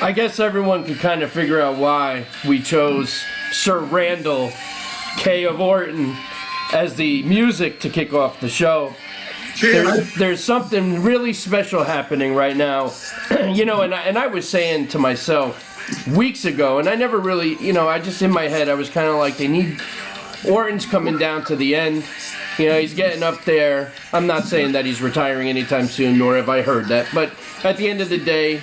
I guess everyone can kind of figure out why we chose Sir Randall K. of Orton as the music to kick off the show. There's something really special happening right now. And I was saying to myself weeks ago, and I never really, I just in my head, I was kind of like, they need, Orton's coming down to the end. He's getting up there. I'm not saying that he's retiring anytime soon, nor have I heard that. But at the end of the day,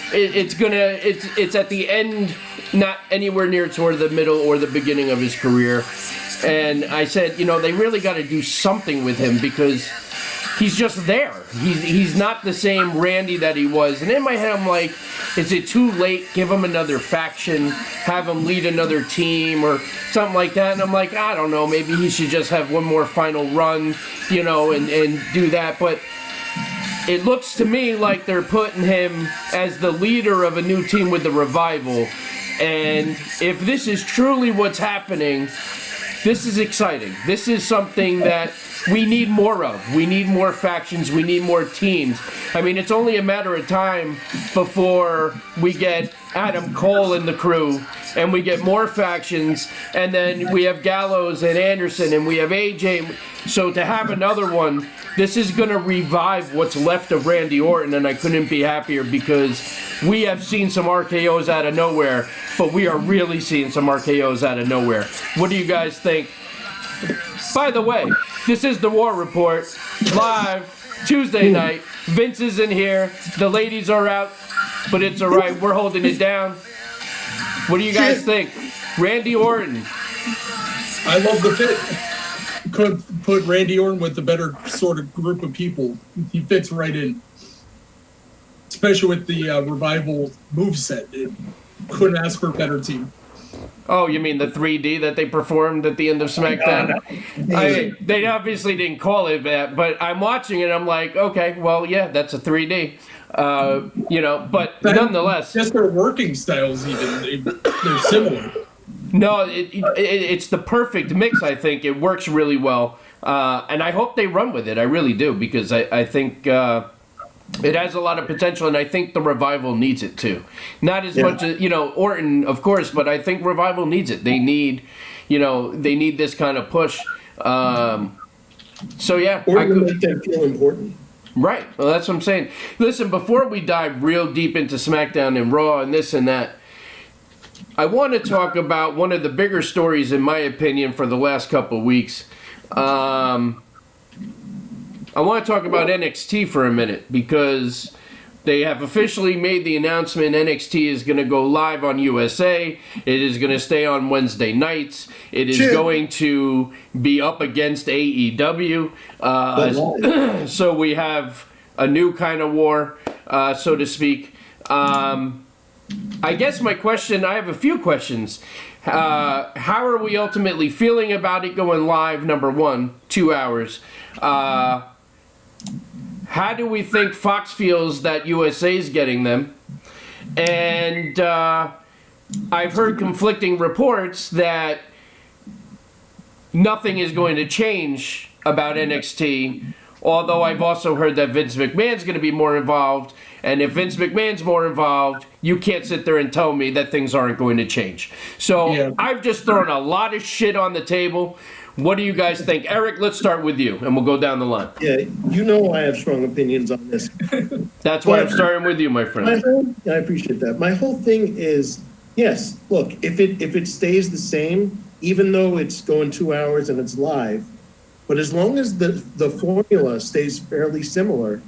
it's at the end, not anywhere near toward the middle or the beginning of his career. And I said, they really got to do something with him because he's just there. He's not the same Randy that he was. And in my head, I'm like, is it too late? Give him another faction, have him lead another team or something like that. And I'm like, I don't know, maybe he should just have one more final run, and do that. But it looks to me like they're putting him as the leader of a new team with the Revival. And if this is truly what's happening, this is exciting. This is something that we need more of. We need more factions. We need more teams. I mean, it's only a matter of time before we get Adam Cole in the crew and we get more factions, and then we have Gallows and Anderson and we have AJ. So to have another one, this is going to revive what's left of Randy Orton, and I couldn't be happier because we have seen some RKOs out of nowhere, but we are really seeing some RKOs out of nowhere. What do you guys think? By the way, this is the War Report, live Tuesday night. Vince is in here. The ladies are out, but it's all right. We're holding it down. What do you guys think? Randy Orton. I love the fit. Could put Randy Orton with the better sort of group of people. He fits right in. Especially with the Revival moveset. Couldn't ask for a better team. Oh, you mean the 3D that they performed at the end of SmackDown? They obviously didn't call it that, but I'm watching it. I'm like, okay, well, yeah, that's a 3D. But nonetheless, just their working styles, even they're similar. No, it's the perfect mix. I think it works really well, and I hope they run with it. I really do because I think. It has a lot of potential, and I think the Revival needs it too. Not as much as Orton, of course, but I think Revival needs it. They need, they need this kind of push. So yeah, Orton make them feel important. Right. Well, that's what I'm saying. Listen, before we dive real deep into SmackDown and Raw and this and that, I want to talk about one of the bigger stories, in my opinion, for the last couple of weeks. I want to talk about NXT for a minute because they have officially made the announcement NXT is going to go live on USA. It is going to stay on Wednesday nights. It is going to be up against AEW. So we have a new kind of war, so to speak. I guess my question, I have a few questions. How are we ultimately feeling about it going live, number one, 2 hours? How do we think Fox feels that USA is getting them? And I've heard conflicting reports that nothing is going to change about NXT, although I've also heard that Vince McMahon's going to be more involved. And if Vince McMahon's more involved, you can't sit there and tell me that things aren't going to change. So I've just thrown a lot of shit on the table. What do you guys think? Eric, let's start with you, and we'll go down the line. Yeah, I have strong opinions on this. That's why I'm starting with you, my friend. I appreciate that. My whole thing is, yes, look, if it stays the same, even though it's going 2 hours and it's live, but as long as the formula stays fairly similar,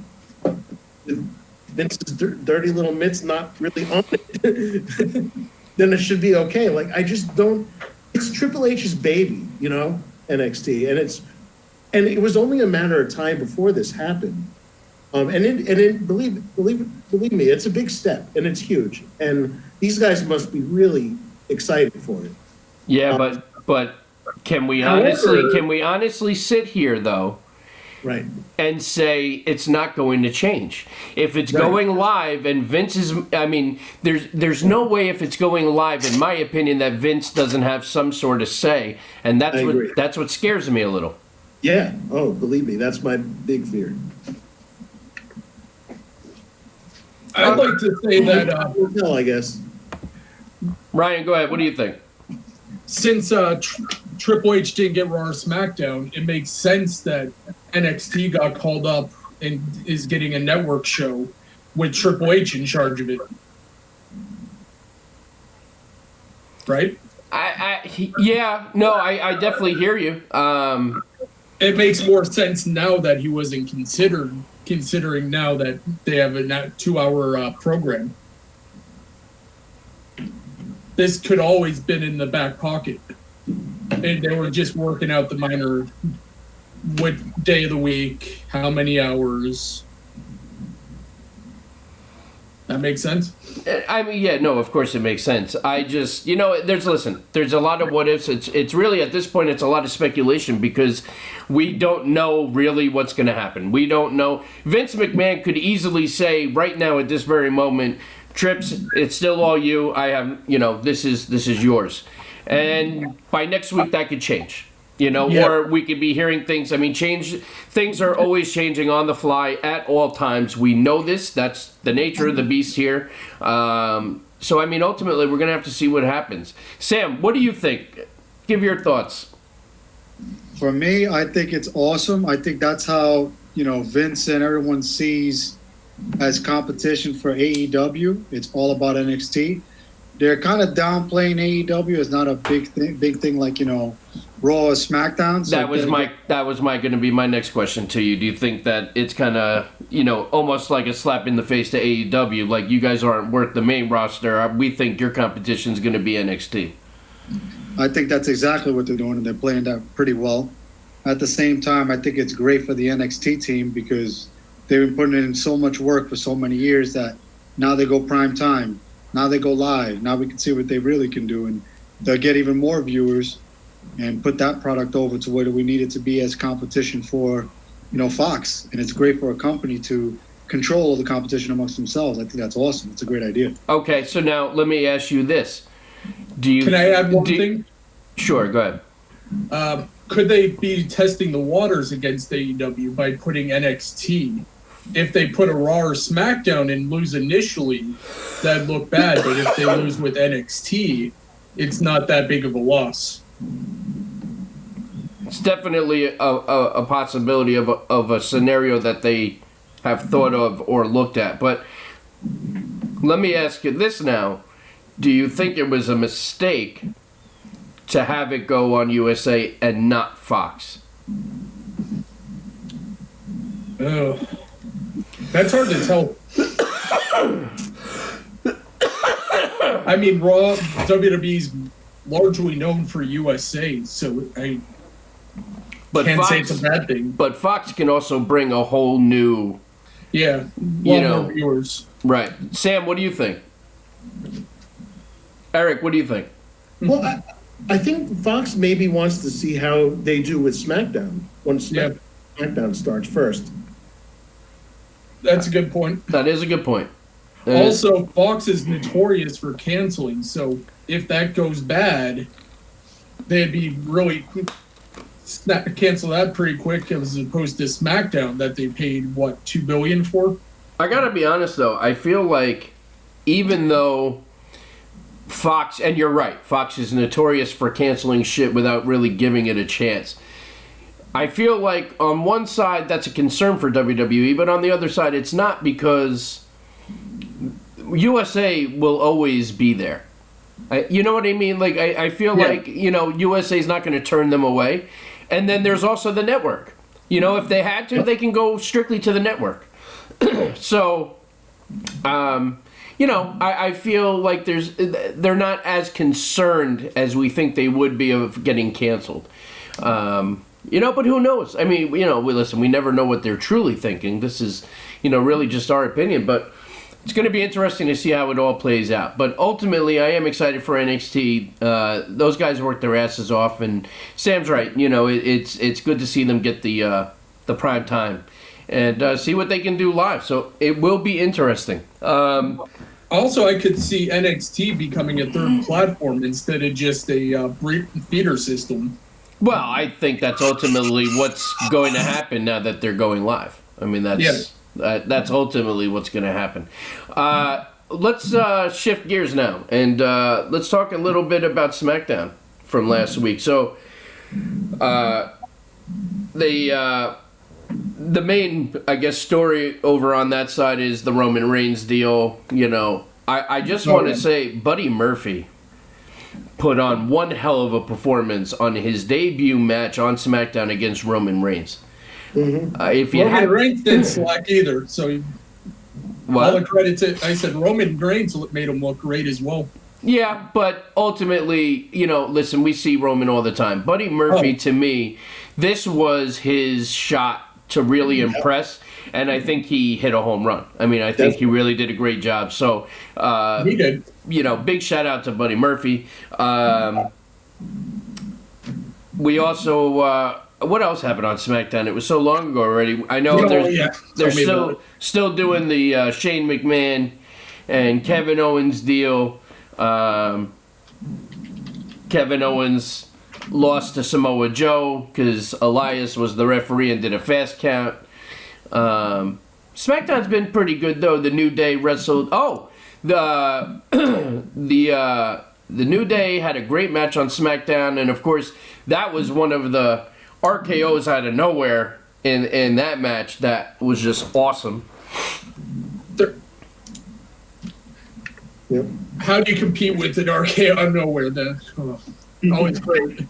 with Vince's dirty little mitts not really on it, then it should be okay. Like, I just don't, it's Triple H's baby, NXT, and it was only a matter of time before this happened, and believe me, it's a big step and it's huge, and these guys must be really excited for it. Yeah, but can we honestly sit here though, right, and say it's not going to change if it's going live and Vince is? I mean, there's no way if it's going live, in my opinion, that Vince doesn't have some sort of say, and that's what scares me a little. Yeah. Oh, believe me, that's my big fear. I'd like to say that No, I guess. Ryan, go ahead. What do you think? since Triple H didn't get Raw or SmackDown, it makes sense that NXT got called up and is getting a network show with Triple H in charge of it. Right? I definitely hear you. It makes more sense now that he wasn't considering now that they have a 2-hour program. This could always been in the back pocket. And they were just working out the minor, what day of the week, how many hours. That makes sense? I mean, yeah, no, of course it makes sense. I just, there's a lot of what ifs. It's really, at this point, it's a lot of speculation because we don't know really what's going to happen. We don't know. Vince McMahon could easily say right now at this very moment, Trips, it's still all you. I have, this is yours. And by next week, that could change. Or we could be hearing things. I mean, things are always changing on the fly at all times. We know this. That's the nature of the beast here. So, I mean, ultimately, we're going to have to see what happens. Sam, what do you think? Give your thoughts. For me, I think it's awesome. I think that's how, Vince and everyone sees as competition for AEW. It's all about NXT. They're kind of downplaying AEW as not a big thing like, Raw or SmackDown. So that was going to be my next question to you. Do you think that it's kind of, almost like a slap in the face to AEW, like you guys aren't worth the main roster. We think your competition is going to be NXT. I think that's exactly what they're doing, and they're playing that pretty well. At the same time, I think it's great for the NXT team because they've been putting in so much work for so many years that now they go prime time. Now they go live. Now we can see what they really can do, and they'll get even more viewers and put that product over to where we need it to be as competition for, Fox. And it's great for a company to control the competition amongst themselves. I think that's awesome. It's a great idea. Okay, so now let me ask you this. Can I add one thing? Sure, go ahead. Could they be testing the waters against AEW by putting NXT? If they put a Raw or SmackDown and lose initially, that'd look bad. But if they lose with NXT, it's not that big of a loss. It's definitely a possibility of a scenario that they have thought of or looked at. But let me ask you this now. Do you think it was a mistake to have it go on USA and not Fox? Oh, that's hard to tell. I mean, Raw, WWE's largely known for USA, so I can't say it's a bad thing. But Fox can also bring a whole new... Yeah, more viewers. Right. Sam, what do you think? Eric, what do you think? Well, I think Fox maybe wants to see how they do with SmackDown once SmackDown starts first. That's a good point. That is a good point. Also, Fox is notorious for canceling, so if that goes bad, they'd be really cancel that pretty quick as opposed to SmackDown that they paid, $2 billion for? I gotta be honest, though. I feel like even though Fox, and you're right, Fox is notorious for canceling shit without really giving it a chance. I feel like on one side that's a concern for WWE, but on the other side it's not because USA will always be there. You know what I mean? Like I feel like, USA is not going to turn them away. And then there's also the network. If they had to, they can go strictly to the network. So, I feel like they're not as concerned as we think they would be of getting canceled. But who knows? I mean, we never know what they're truly thinking. This is, really just our opinion. But it's going to be interesting to see how it all plays out. But ultimately, I am excited for NXT. Those guys work their asses off, and Sam's right. It's good to see them get the prime time and see what they can do live. So it will be interesting. Also, I could see NXT becoming a third platform instead of just a feeder system. Well, I think that's ultimately what's going to happen now that they're going live. I mean, that's That's ultimately what's going to happen. Let's shift gears now, and let's talk a little bit about SmackDown from last week. So, the main, I guess, story over on that side is the Roman Reigns deal. I just want to say Buddy Murphy put on one hell of a performance on his debut match on SmackDown against Roman Reigns. Mm-hmm. If you Roman Reigns didn't slack either, so all the credit I said Roman Reigns made him look great as well. Yeah, but ultimately, listen, we see Roman all the time. Buddy Murphy, to me, this was his shot to really impress, and I think he hit a home run. I mean, I think he really did a great job. So, he did. Big shout out to Buddy Murphy. We also, what else happened on SmackDown? It was so long ago already. I know they're still doing the Shane McMahon and Kevin Owens deal. Kevin Owens lost to Samoa Joe because Elias was the referee and did a fast count. SmackDown's been pretty good though. The New Day wrestled. The New Day had a great match on SmackDown, and of course that was one of the RKOs out of nowhere in that match. That was just awesome. Yep. How do you compete with an RKO out of nowhere? Always great.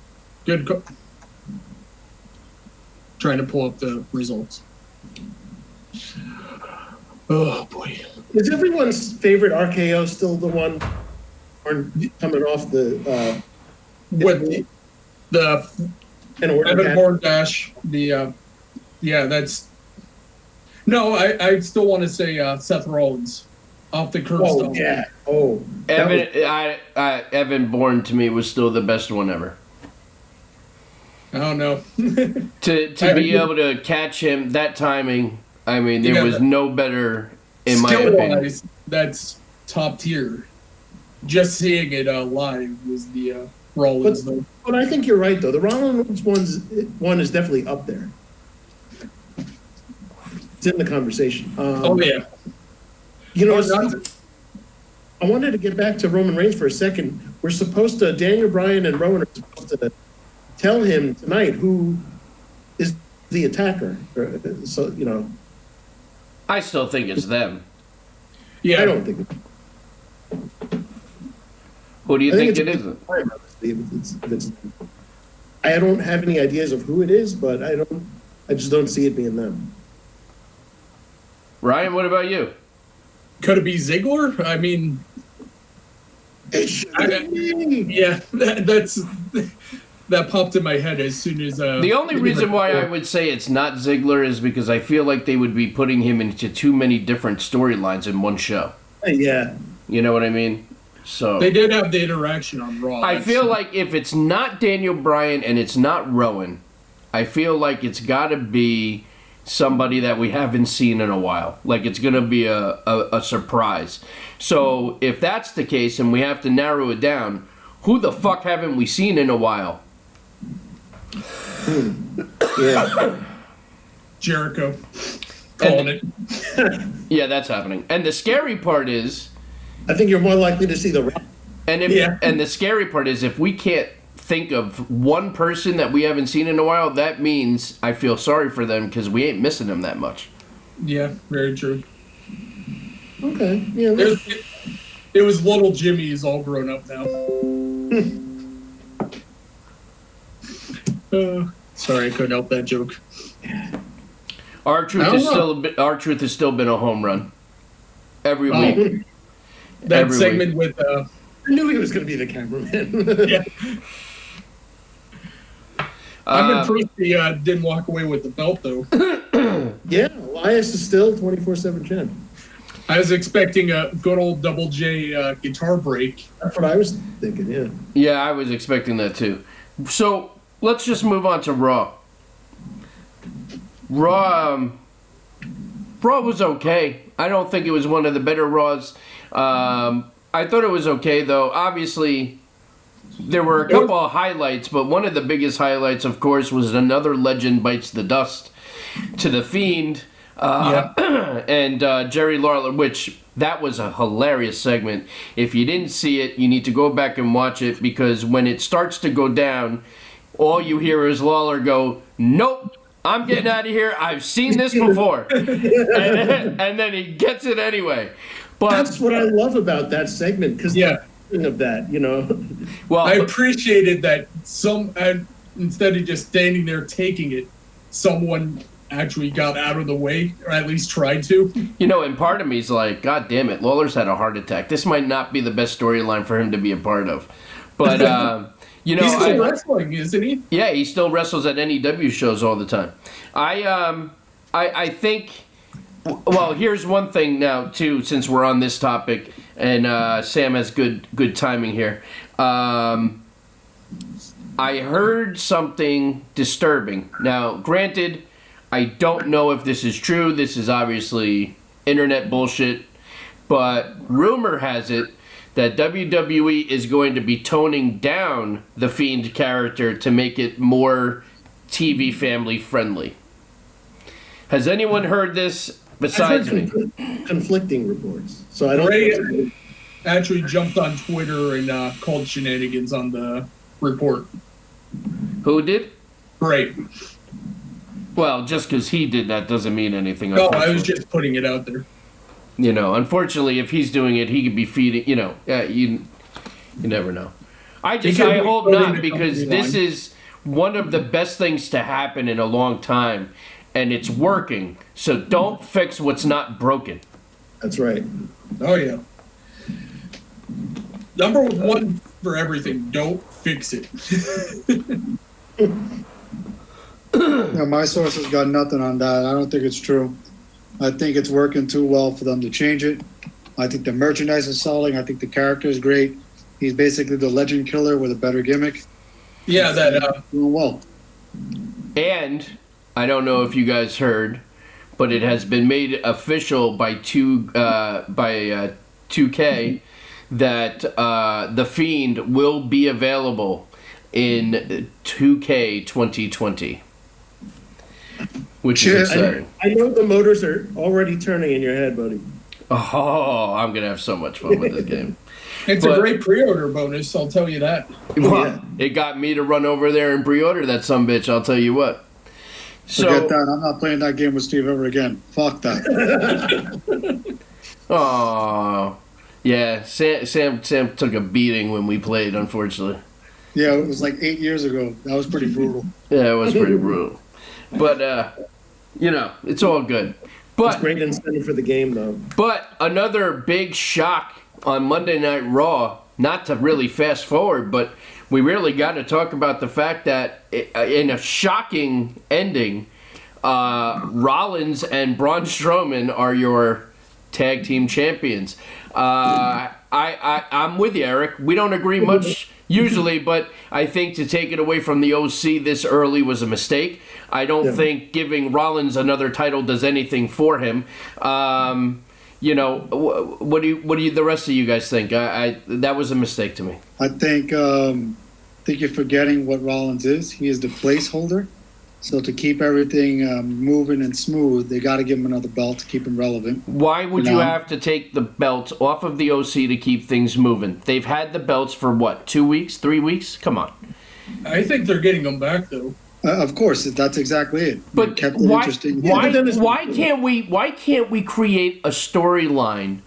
Good. Trying to pull up the results. Oh boy! Is everyone's favorite RKO still the one coming off the With the Evan Bourne dash? That's no. I still want to say Seth Rollins off the curb. Oh yeah. Oh. Evan Bourne to me was still the best one ever. I don't know. to be able to catch him, that timing, I mean, there was no better, in my opinion. Skill-wise, that's top tier. Just seeing it live was the Rollins, though. But I think you're right, though. The Rollins one is definitely up there. It's in the conversation. Yeah. I wanted to get back to Roman Reigns for a second. We're supposed to, Daniel Bryan and Rowan are supposed to tell him tonight who is the attacker. So, I still think it's them. Yeah. I don't think Who do you think it isn't? I don't have any ideas of who it is, but I just don't see it being them. Ryan, what about you? Could it be Ziggler? I mean, yeah, that popped in my head as soon as. The only reason why I would say it's not Ziggler is because I feel like they would be putting him into too many different storylines in one show. Yeah. You know what I mean? So they did have the interaction on Raw. I feel like if it's not Daniel Bryan and it's not Rowan, I feel like it's got to be somebody that we haven't seen in a while. Like it's going to be a surprise. So if that's the case and we have to narrow it down, who the fuck haven't we seen in a while? Yeah. Jericho. Calling it. Yeah, that's happening. And the scary part is, I think you're more likely to see the Rock. And the scary part is if we can't think of one person that we haven't seen in a while, that means I feel sorry for them because we ain't missing them that much. Yeah, very true. Okay. Yeah. It was little Jimmy is all grown up now. Sorry, I couldn't help that joke. R-Truth has still been a home run every week. That every segment week. with I knew he was going to be the cameraman. yeah. I'm impressed he didn't walk away with the belt though. Yeah, Elias is still 24/7 champ. I was expecting a good old Double J guitar break. That's what I was thinking. Yeah. Yeah, I was expecting that too. So let's just move on to Raw. Raw was okay. I don't think it was one of the better Raws. I thought it was okay, though. Obviously, there were a couple of highlights, but one of the biggest highlights, of course, was another legend bites the dust to The Fiend. And Jerry Lawler, which that was a hilarious segment. If you didn't see it, you need to go back and watch it, because when it starts to go down, all you hear is Lawler go, "Nope, I'm getting out of here. I've seen this before." and then he gets it anyway. But That's what I love about that segment, because of that, you know. well, I appreciated that instead of just standing there taking it, someone actually got out of the way, or at least tried to. you know, and part of me's like, God damn it, Lawler's had a heart attack. This might not be the best storyline for him to be a part of. But, you know, He's still wrestling, isn't he? yeah, he still wrestles at NEW shows all the time. I think, well, here's one thing now, too, since we're on this topic, and Sam has good timing here. I heard something disturbing. Now, granted, I don't know if this is true. This is obviously internet bullshit. But rumor has it that WWE is going to be toning down the Fiend character to make it more TV family friendly. Has anyone heard this besides I've me? heard conflicting reports, so I don't. Ray actually jumped on Twitter and called shenanigans on the report. Who did? Right. Well, just because he did that doesn't mean anything. No, I was unfortunately. just putting it out there. You know, unfortunately, if he's doing it, he could be feeding. You know, you never know. I He could be hope voting not, the because company this line. is one of the best things to happen in a long time, and it's working. So don't fix what's not broken. That's right. Oh, yeah. Number one for everything, don't fix it. Yeah, my sources got nothing on that. I don't think it's true. I think it's working too well for them to change it. I think the merchandise is selling. I think the character is great. He's basically the legend killer with a better gimmick. Yeah, that Doing well. And I don't know if you guys heard, but it has been made official by 2K that the Fiend will be available in 2K 2020, which is exciting. I know the motors are already turning in your head, buddy. Oh, I'm gonna have so much fun with this game. it's But- a great pre-order bonus, I'll tell you that. Well, yeah. it got me to run over there and pre-order that sumbitch, I'll tell you what. Forget So, that. I'm not playing that game with Steve ever again. Fuck that. oh, yeah, Sam took a beating when we played, unfortunately. Yeah, it was like 8 years ago. That was pretty brutal. Yeah, it was pretty brutal. But, you know, it's all good. It's But great incentive for the game, though. But another big shock on Monday Night Raw, not to really fast forward, but we really got to talk about the fact that in a shocking ending, Rollins and Braun Strowman are your tag team champions. I'm with you, Eric. We don't agree much usually, but I think to take it away from the OC this early was a mistake. I don't think giving Rollins another title does anything for him. You know, what do the rest of you guys think? That was a mistake to me. I think you're forgetting what Rollins is. He is the placeholder. So to keep everything moving and smooth, they got to give him another belt to keep him relevant. Why would you have to take the belt off of the OC to keep things moving? They've had the belts for what, 2 weeks, 3 weeks? Come on. I think they're getting them back, though. Of course, that's exactly it. But It kept it why interesting. why can't we create a storyline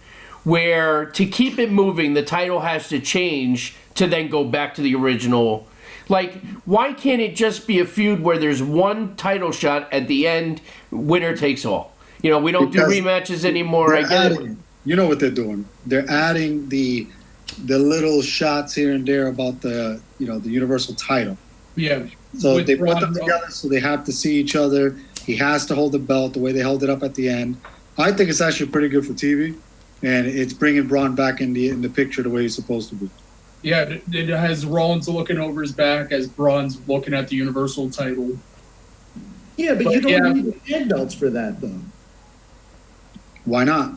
where to keep it moving the title has to change to then go back to the original? Like, why can't it just be a feud where there's one title shot at the end, winner takes all? You know, we don't do Because rematches anymore. I get it. You know what they're doing? They're adding the little shots here and there about the universal title. Yeah. So With they put Braun them Roll- together so they have to see each other. He has to hold the belt the way they held it up at the end. I think it's actually pretty good for TV, and it's bringing Braun back in the picture the way he's supposed to be. Yeah, it has Rollins looking over his back as Braun's looking at the Universal title. Yeah, but But you don't yeah. need the tag belts for that, though. Why not?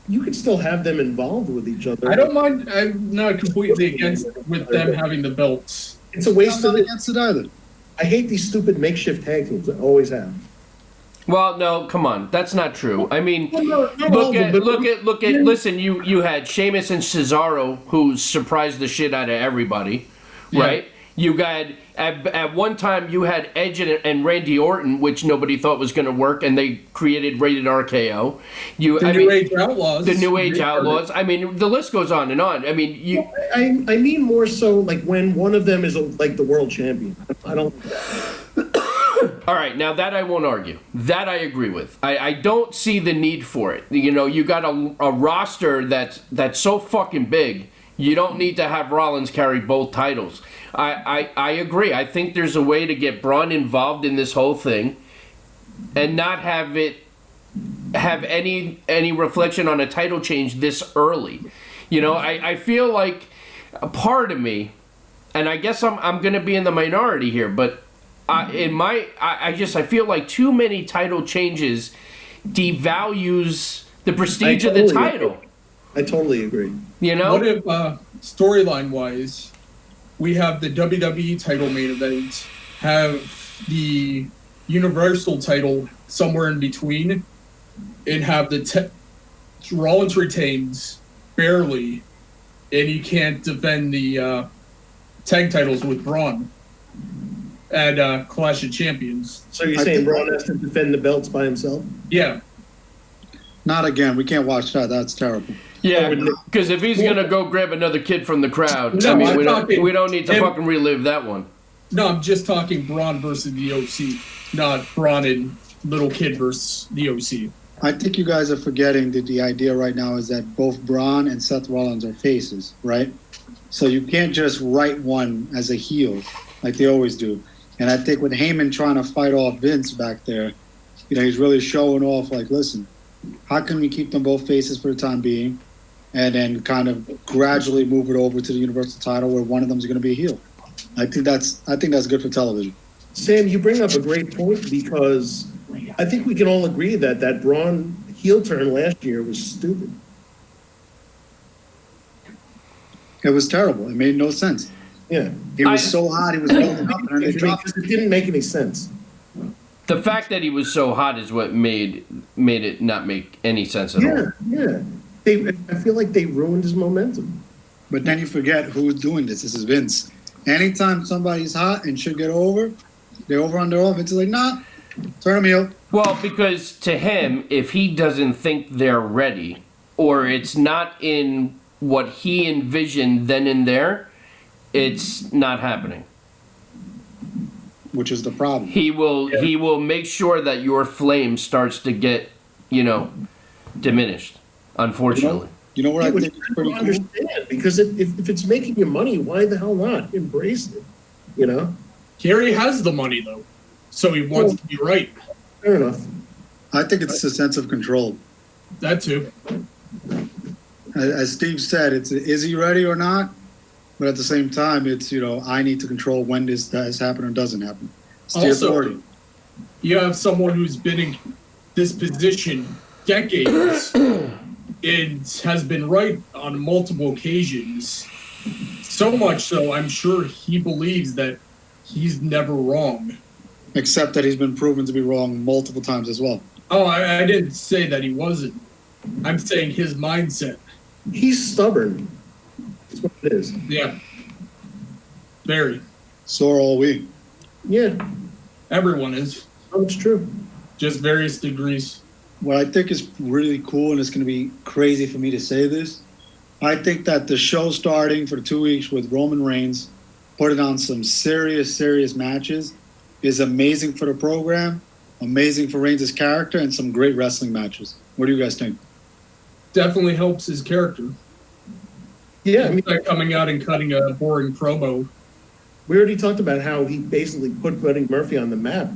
You could still have them involved with each other. I don't mind. I'm not completely against with them having the belts. It's a waste I'm of not it. against it either. I hate these stupid makeshift tag teams. I always have. Well, no, come on, that's not true. I mean, Not all of them, but- look at. Listen, you had Sheamus and Cesaro who surprised the shit out of everybody, right? You got at one time you had Edge and Randy Orton, which nobody thought was going to work, and they created Rated RKO. The New Age Outlaws. The New Age Outlaws. I mean, the list goes on and on. I mean, you. I mean more so like when one of them is like the world champion. I don't. All right, now that I won't argue. That I agree with. I don't see the need for it. You know, you got a roster that's so fucking big. You don't need to have Rollins carry both titles. I agree. I think there's a way to get Braun involved in this whole thing and not have it have any reflection on a title change this early. You know, I feel like a part of me, and I guess I'm going to be in the minority here, but I feel like too many title changes devalues the prestige of the title. I totally agree. You know? What if, storyline wise, we have the WWE title main event, have the Universal title somewhere in between, and have Rollins retains barely, and he can't defend the tag titles with Braun at Clash of Champions. So you're saying Braun has to defend the belts by himself? Yeah. Not again. We can't watch that. That's terrible. Yeah, because if he's gonna go grab another kid from the crowd, No, I mean, I'm we don't need to talking- fucking relive that one. No, I'm just talking Braun versus the OC, not Braun and little kid versus the OC. I think you guys are forgetting that the idea right now is that both Braun and Seth Rollins are faces, right? So you can't just write one as a heel like they always do. And I think with Heyman trying to fight off Vince back there, you know, he's really showing off like, listen, how can we keep them both faces for the time being? And then kind of gradually move it over to the Universal title where one of them is going to be a heel. I think that's good for television. Sam, you bring up a great point because I think we can all agree that Braun heel turn last year was stupid. It was terrible. It made no sense. Yeah. He was so hot. He was building up, and then they dropped It didn't make any sense. The fact that he was so hot is what made it not make any sense at all. Yeah. I feel like they ruined his momentum. But then you forget who's doing this. This is Vince. Anytime somebody's hot and should get over, they're over on their own. Vince is like, nah, turn them heel. Well, because to him, if he doesn't think they're ready, or it's not in what he envisioned then and there, it's not happening. Which is the problem. He will make sure that your flame starts to get, diminished. Unfortunately. You know what I Which think is I pretty don't cool? understand because if it's making you money, why the hell not embrace it? You know. Gary has the money though, so he wants to be right. Fair enough. I think it's a sense of control. That too. As Steve said, it's is he ready or not? But at the same time, it's, I need to control when this does happen or doesn't happen. It's the Also, authority. You have someone who's been in this position decades and has been right on multiple occasions. So much so, I'm sure he believes that he's never wrong. Except that he's been proven to be wrong multiple times as well. Oh, I didn't say that he wasn't. I'm saying his mindset. He's stubborn. That's what it is. Yeah. Very. So are all we. Yeah. Everyone is. Oh, it's true. Just various degrees. What I think is really cool, and it's going to be crazy for me to say this, I think that the show starting for 2 weeks with Roman Reigns, putting on some serious matches, is amazing for the program, amazing for Reigns' character, and some great wrestling matches. What do you guys think? Definitely helps his character. Yeah, I mean, Like coming out and cutting a boring promo. we already talked about how he basically put Buddy Murphy on the map.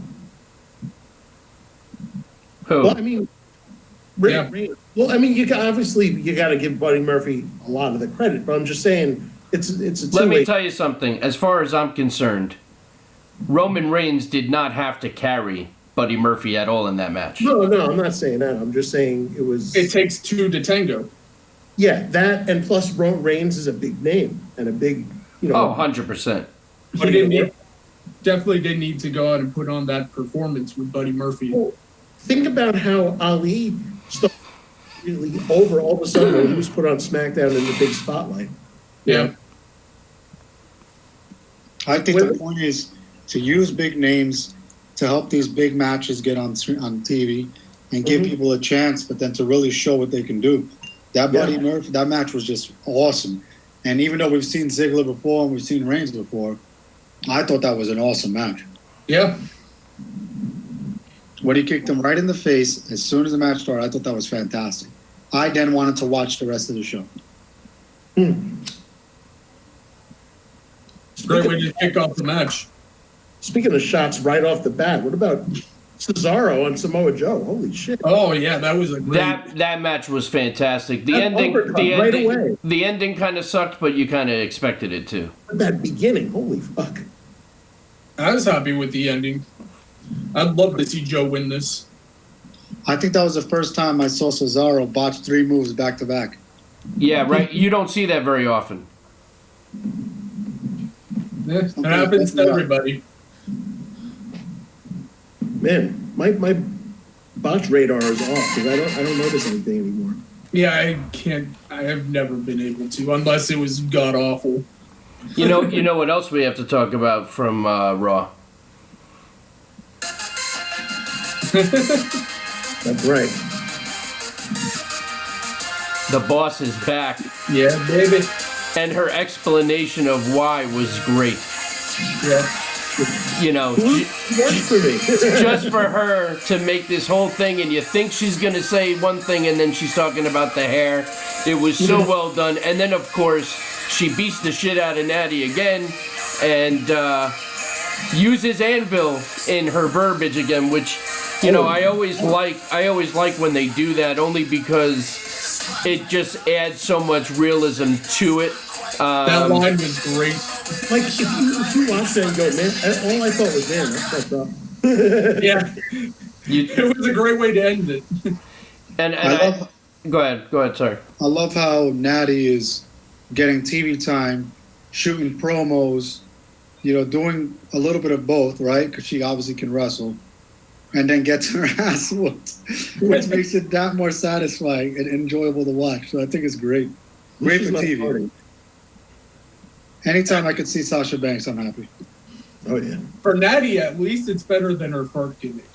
Who? Well, I mean, Yeah. well, I mean, you got to give Buddy Murphy a lot of the credit, but I'm just saying it's a Let me two-way. tell you something. As far as I'm concerned, Roman Reigns did not have to carry Buddy Murphy at all in that match. No, I'm not saying that. I'm just saying it was. It takes two to tango. Yeah, that and plus Reigns is a big name and a big, Oh, 100%. He definitely didn't need to go out and put on that performance with Buddy Murphy. think about how Ali started really over all of a sudden when he was put on SmackDown in the big spotlight. Yeah. I think the point is to use big names to help these big matches get on TV and give people a chance, but then to really show what they can do. That Buddy Murphy, that match was just awesome. And even though we've seen Ziggler before and we've seen Reigns before, I thought that was an awesome match. Yeah. When he kicked him right in the face as soon as the match started, I thought that was fantastic. I then wanted to watch the rest of the show. Great way to kick off the match. Speaking of shots right off the bat, what about Cesaro on Samoa Joe? Holy shit! Oh yeah, that was a great. That match was fantastic. The That ending, uppercut right away. the ending kind of sucked, but you kind of expected it to. That beginning, holy fuck! I was happy with the ending. I'd love to see Joe win this. I think that was the first time I saw Cesaro botch 3 moves back to back. Yeah, right. You don't see that very often. Yeah, it happens to everybody. Man, my botch radar is off because I don't notice anything anymore. Yeah, I can't. I have never been able to, unless it was god awful. You know what else we have to talk about from Raw? That's right. The boss is back, Yeah, baby. and her explanation of why was great. Yeah. You know, Works for me. just for her to make this whole thing, and you think she's gonna say one thing, and then she's talking about the hair. It was so well done, and then of course she beats the shit out of Natty again, and uses Anvil in her verbiage again, which I always like when they do that, only because it just adds so much realism to it. That line was great. Like if you watch that and go, man, all I thought was, man, that's fucked up. Yeah. It was a great way to end it. And go ahead, sorry. I love how Natty is getting TV time, shooting promos, doing a little bit of both, right? Because she obviously can wrestle. And then gets her ass whooped, which makes it that more satisfying and enjoyable to watch. So I think it's great. Great for TV. Party. Anytime I could see Sasha Banks, I'm happy. Oh yeah. For Natty, at least it's better than her fart gimmick.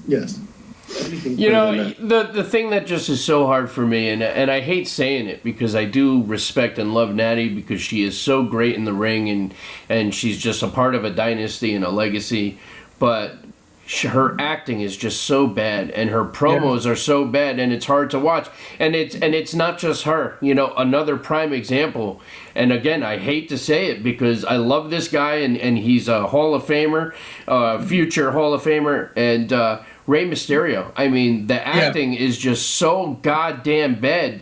Yes. The thing that just is so hard for me, and I hate saying it because I do respect and love Natty because she is so great in the ring and she's just a part of a dynasty and a legacy, but her acting is just so bad and her promos are so bad and it's hard to watch, and it's not just her. Another prime example, and again I hate to say it because I love this guy and he's a Hall of Famer, future Hall of Famer, and Rey Mysterio. I mean, the acting is just so goddamn bad.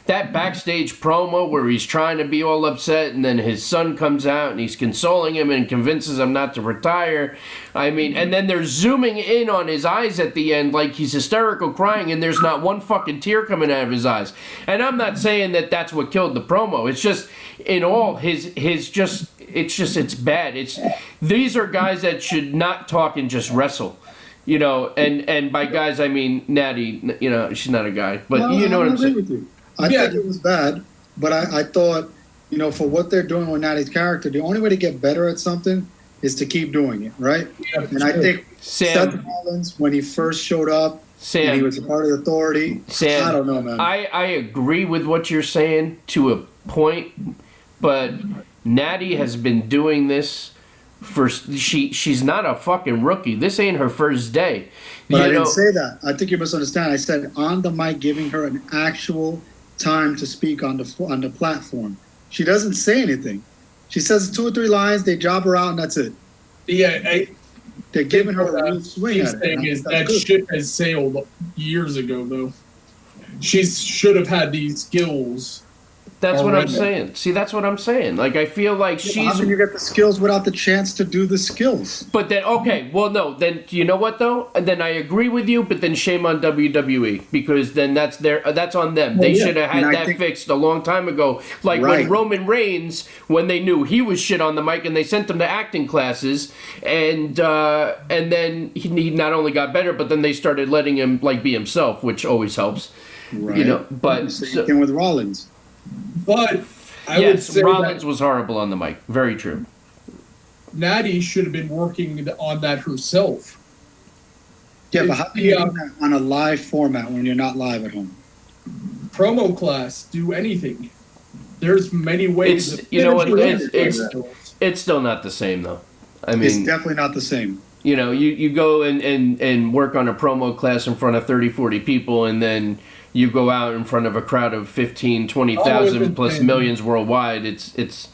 That backstage promo where he's trying to be all upset and then his son comes out and he's consoling him and convinces him not to retire. I mean, and then they're zooming in on his eyes at the end like he's hysterical crying and there's not one fucking tear coming out of his eyes. And I'm not saying that that's what killed the promo. It's just, in all, it's bad. These are guys that should not talk and just wrestle. And by guys I mean Natty. She's not a guy, but well, you know what I'm saying. With you. I think it was bad, but I thought, for what they're doing with Natty's character, the only way to get better at something is to keep doing it, right? Yeah, and I think Sam, Seth Rollins, when he first showed up, and he was a part of the Authority, Sam, I don't know, man. I agree with what you're saying to a point, but Natty has been doing this she's not a fucking rookie. This ain't her first day. But I didn't say that. I think you misunderstand. I said on the mic, giving her an actual time to speak on the platform. She doesn't say anything. She says 2 or 3 lines. They job her out, and that's it. Yeah, they're giving her a real swing at it. That ship has sailed years ago, though. She should have had these skills That's what I'm Already. saying. See, that's what I'm saying. Like, I feel like How she's. can you get the skills without the chance to do the skills? But then, okay, well, no, then you know what though? And then I agree with you, but then shame on WWE because then that's on them. They yeah. should have had And I that think- fixed a long time ago. Like Right. when Roman Reigns, when they knew he was shit on the mic, and they sent him to acting classes, and then he not only got better, but then they started letting him like be himself, which always helps. Right. You know, but Same thing with Rollins. But I would yes, say Rollins that was horrible on the mic. Very true. Natty should have been working on that herself. Yeah, but It's how can the, you do that on a live format when you're not live at home? Promo class, do anything. There's many ways. It's you know what it's it's still not the same though. I It's mean, definitely not the same. you know, you go and work on a promo class in front of 30, 40 people, and then you go out in front of a crowd of 15, 20,000 it's plus insane. millions worldwide. It's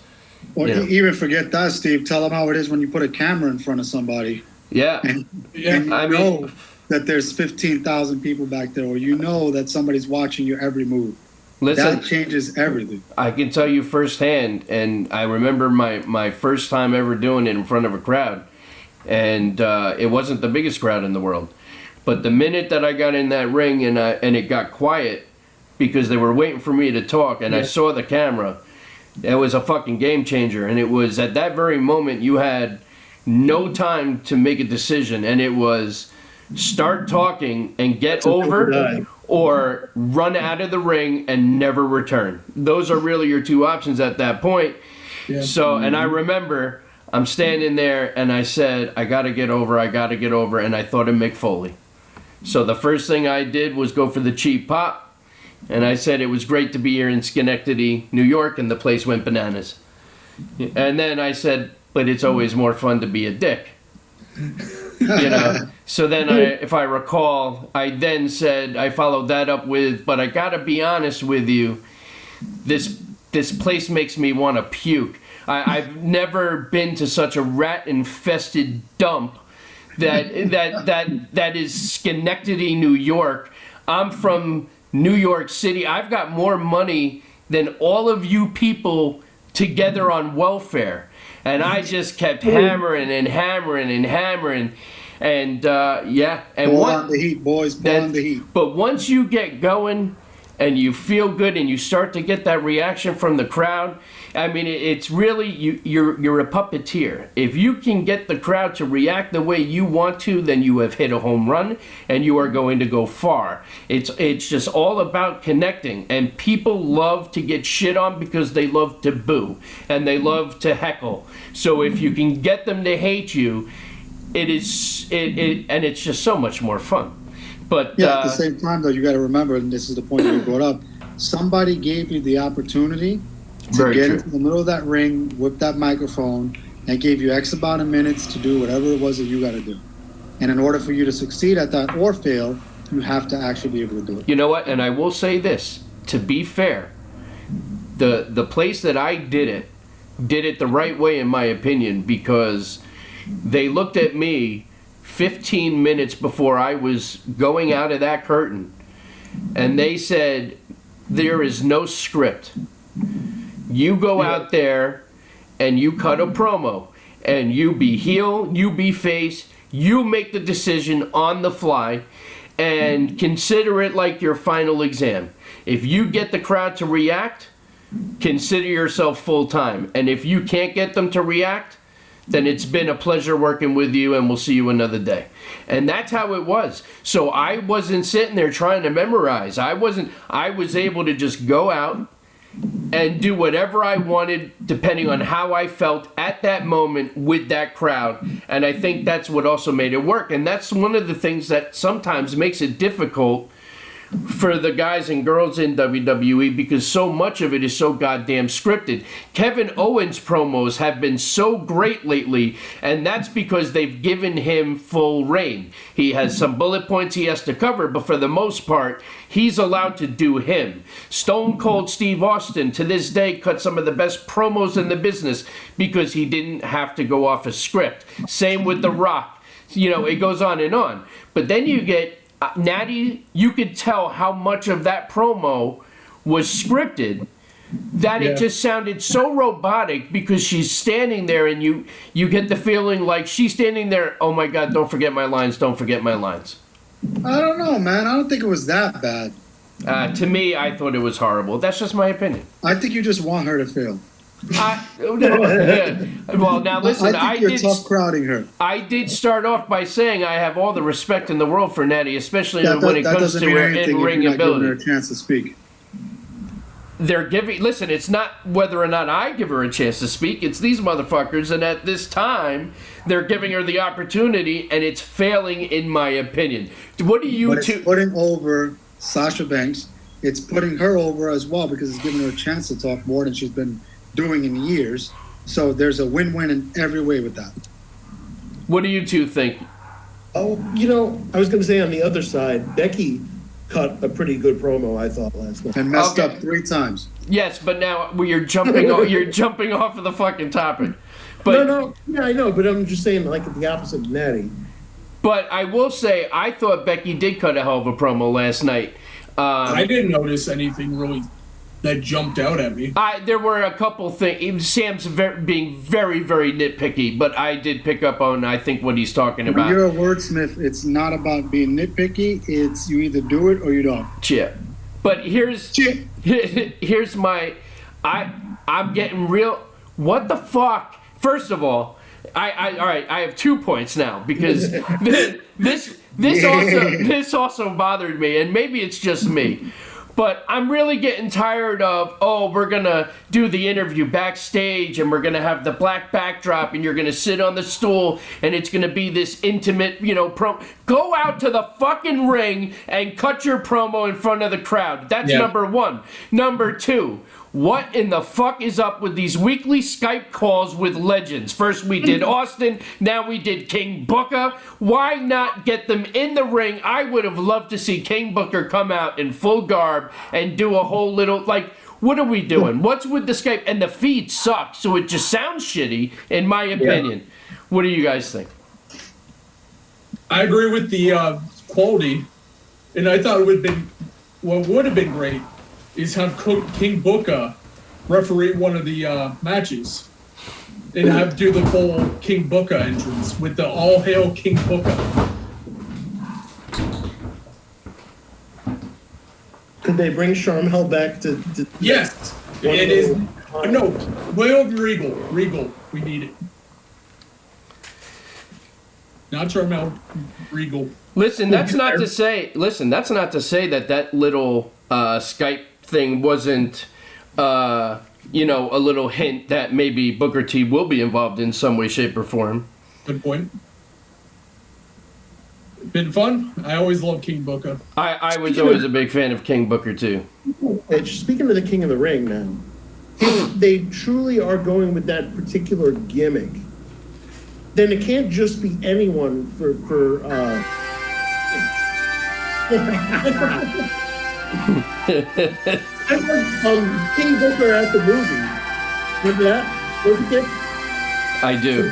Or Yeah. even forget that, Steve. Tell them how it is when you put a camera in front of somebody yeah. and Yeah. you I mean- know that there's 15,000 people back there, or you know that somebody's watching your every move. Listen, That changes everything. I can tell you firsthand, and I remember my first time ever doing it in front of a crowd, and it wasn't the biggest crowd in the world. But the minute that I got in that ring and it got quiet because they were waiting for me to talk, and I saw the camera, it was a fucking game changer. And it was at that very moment you had no time to make a decision, and it was start talking and get over, die. or run out of the ring and never return. Those are really your two options at that point. Yeah. So, and I remember I'm standing there and I said, I gotta get over, and I thought of Mick Foley. So the first thing I did was go for the cheap pop, and I said it was great to be here in Schenectady, New York, and the place went bananas. And then I said, but it's always more fun to be a dick. You know, so then if I recall, I then said, I followed that up with, but I gotta be honest with you, this place makes me want to puke. I've never been to such a rat-infested dump that is Schenectady, New York. I'm from New York City. I've got more money than all of you people together on welfare. And I just kept hammering and hammering and hammering. And yeah, and Pour what on the heat, boys. Pour on the heat. but once you get going and you feel good and you start to get that reaction from the crowd, I mean, it's really you're a puppeteer. If you can get the crowd to react the way you want to, then you have hit a home run and you are going to go far. It's just all about connecting, and people love to get shit on because they love to boo and they love to heckle. So if you can get them to hate you, and it's just so much more fun. But Yeah, at the same time, though, you got to remember, and this is the point you brought up, somebody gave you the opportunity to Very get true. into the middle of that ring, whip that microphone, and gave you X amount of minutes to do whatever it was that you got to do. And in order for you to succeed at that or fail, you have to actually be able to do it. you know what? And I will say this, to be fair, the place that I did it the right way in my opinion, because they looked at me 15 minutes before I was going out of that curtain, and they said, there is no script. You go out there and you cut a promo, and you be heel, you be face, you make the decision on the fly, and consider it like your final exam. If you get the crowd to react, consider yourself full time. And if you can't get them to react, then it's been a pleasure working with you, and we'll see you another day. And that's how it was. So I wasn't sitting there trying to memorize. I was able to just go out and do whatever I wanted depending on how I felt at that moment with that crowd. And I think that's what also made it work. And that's one of the things that sometimes makes it difficult for the guys and girls in WWE, because so much of it is so goddamn scripted. Kevin Owens promos have been so great lately, and that's because they've given him full reign. He has some bullet points he has to cover, but for the most part, he's allowed to do him. Stone Cold Steve Austin, to this day, cut some of the best promos in the business because he didn't have to go off a script. Same with The Rock. You know, it goes on and on. But then you get Natty, you could tell how much of that promo was scripted that Yeah. it just sounded so robotic because she's standing there and you get the feeling like she's standing there, oh my God, don't forget my lines, don't forget my lines. I don't know, man. I don't think it was that bad. To me, I thought it was horrible. That's just my opinion. I think you just want her to fail. Well, now listen, I think you're tough crowding her. I did start off by saying I have all the respect in the world for Natty, especially That when it comes doesn't to mean her anything if in-ring you're not giving her a ability. chance to speak. They're giving. Listen, it's not whether or not I give her a chance to speak. It's these motherfuckers, and at this time, they're giving her the opportunity, and it's failing, in my opinion. What do you But two? it's putting over Sasha Banks. It's putting her over as well because it's giving her a chance to talk more than she's been doing in years. So there's a win-win in every way with that. What do you two think? Oh, I was going to say on the other side, Becky cut a pretty good promo, I thought, last night. And messed Okay. up 3 times. Yes, but now you're jumping. You're jumping off of the fucking topic. But No, yeah, I know, but I'm just saying, like, the opposite of Natty. But I will say, I thought Becky did cut a hell of a promo last night. I didn't notice anything really that jumped out at me. There were a couple things. Sam's being very, very nitpicky, but I did pick up on, I think, what he's talking When about. you're a wordsmith, it's not about being nitpicky. It's you either do it or you don't. Chip. But here's Chip. here's my I'm getting real. What the fuck? First of all, all right. I have 2 points now because this also bothered me, and maybe it's just me. But I'm really getting tired of, we're going to do the interview backstage and we're going to have the black backdrop and you're going to sit on the stool and it's going to be this intimate, Go out to the fucking ring and cut your promo in front of the crowd. That's number 1. Number 2, what in the fuck is up with these weekly Skype calls with legends? First we did Austin, now we did King Booker. Why not get them in the ring? I would have loved to see King Booker come out in full garb and do a whole little, what are we doing? What's with the Skype? And the feed sucks, so it just sounds shitty, in my opinion. What do you guys think? I agree with the quality, and I thought what would have been great is have King Booker referee one of the matches and have do the full King Booker entrance with the all hail King Booker. Could they bring Sharmell back to Yes, it is. No, way over Regal. Regal, we need it. Not Sharmell, Regal. Listen, that's not to say that little Skype thing wasn't, a little hint that maybe Booker T will be involved in some way, shape, or form. Good point. Been fun. I always love King Booker. I was always a big fan of King Booker too. Speaking of the King of the Ring now, if they truly are going with that particular gimmick, then it can't just be anyone for King Booker at the movie. Remember that? Don't you I do.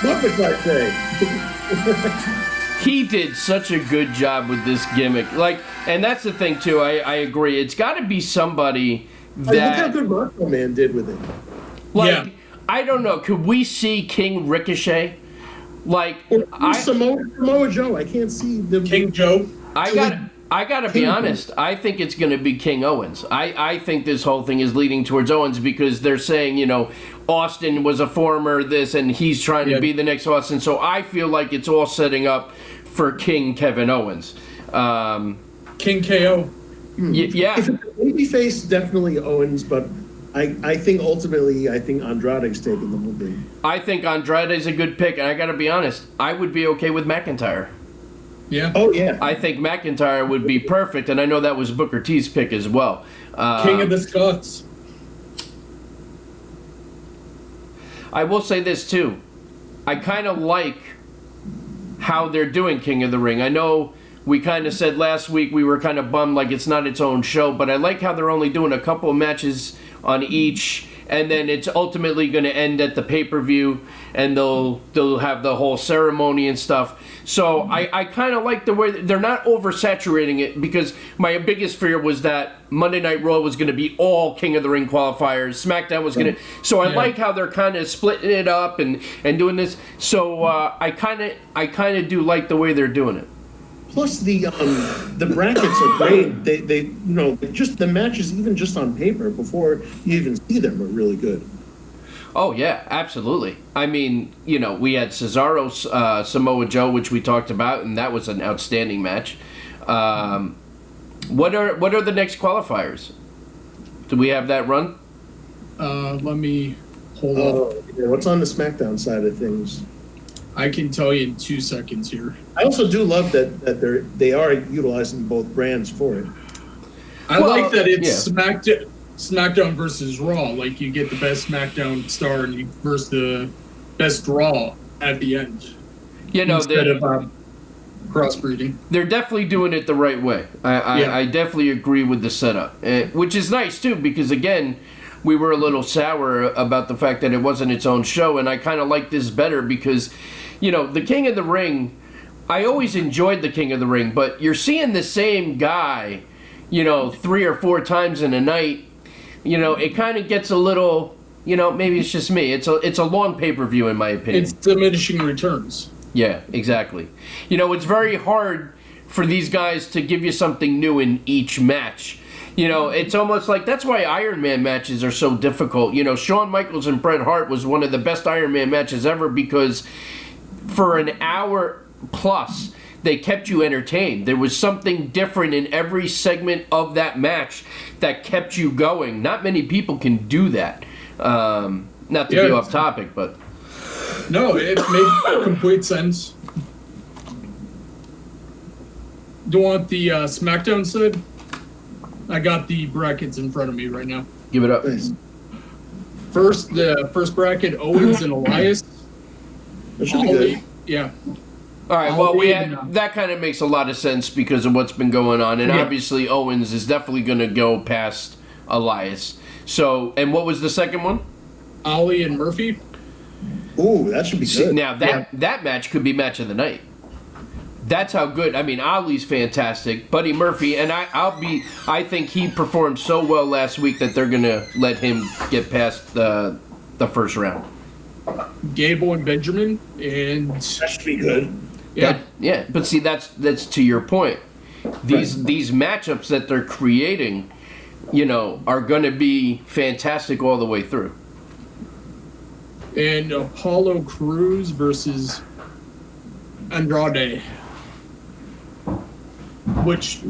Muppets, I say. He did such a good job with this gimmick. And that's the thing too, I agree. It's gotta be somebody Look how that good Macho Man did with it. Yeah. I don't know, could we see King Ricochet? Samoa Joe. I can't see the King Joe. I gotta be honest. I think it's gonna be King Owens. I think this whole thing is leading towards Owens because they're saying, Austin was a former this and he's trying to be the next Austin. So I feel like it's all setting up for King Kevin Owens. King KO. Yeah. If it's a babyface, definitely Owens, but I think ultimately, Andrade's taking the whole thing. I think Andrade's a good pick, and I gotta be honest, I would be okay with McIntyre. Yeah. Oh, yeah. I think McIntyre would be perfect, and I know that was Booker T's pick as well. King of the Scots. I will say this too. I kind of like how they're doing King of the Ring. I know we kind of said last week we were kind of bummed like it's not its own show, but I like how they're only doing a couple of matches on each, and then it's ultimately going to end at the pay-per-view, and they'll have the whole ceremony and stuff. So I kind of like the way they're not oversaturating it, because my biggest fear was that Monday Night Raw was going to be all King of the Ring qualifiers. SmackDown was going to. So I like how they're kind of splitting it up and doing this. So I kind of do like the way they're doing it. Plus the brackets are great. They just the matches, even just on paper before you even see them, are really good. Oh yeah, absolutely. I mean, we had Cesaro, Samoa Joe, which we talked about, and that was an outstanding match. What are the next qualifiers? Do we have that run? Let me hold on. What's on the SmackDown side of things? I can tell you in 2 seconds here. I also do love that they are utilizing both brands for it. I like that it's SmackDown versus Raw. Like, you get the best SmackDown star and you versus the best Raw at the end. Instead of crossbreeding. They're definitely doing it the right way. I definitely agree with the setup, which is nice too, because again, we were a little sour about the fact that it wasn't its own show, and I kind of like this better because, the King of the Ring, I always enjoyed the King of the Ring, but you're seeing the same guy, 3 or 4 times in a night. It kind of gets a little, maybe it's just me. It's a long pay-per-view in my opinion. It's diminishing returns. Yeah, exactly. It's very hard for these guys to give you something new in each match. It's almost like that's why Iron Man matches are so difficult. Shawn Michaels and Bret Hart was one of the best Iron Man matches ever because for an hour plus, they kept you entertained. There was something different in every segment of that match that kept you going. Not many people can do that. Not to be off topic, but... No, it made complete sense. Do you want the SmackDown side? I got the brackets in front of me right now. Give it up. The first bracket, Owens and Elias. That should be good. Yeah. All right, well, that kind of makes a lot of sense because of what's been going on, and obviously Owens is definitely going to go past Elias. So, and what was the second one? Ali and Murphy. Ooh, that should be good. Now, that match could be match of the night. That's how good. I mean, Ali's fantastic. Buddy Murphy, and I think he performed so well last week that they're going to let him get past the first round. Gable and Benjamin, and that should be good. Yeah. But see, that's to your point. These matchups that they're creating, are going to be fantastic all the way through. And Apollo Crews versus Andrade, which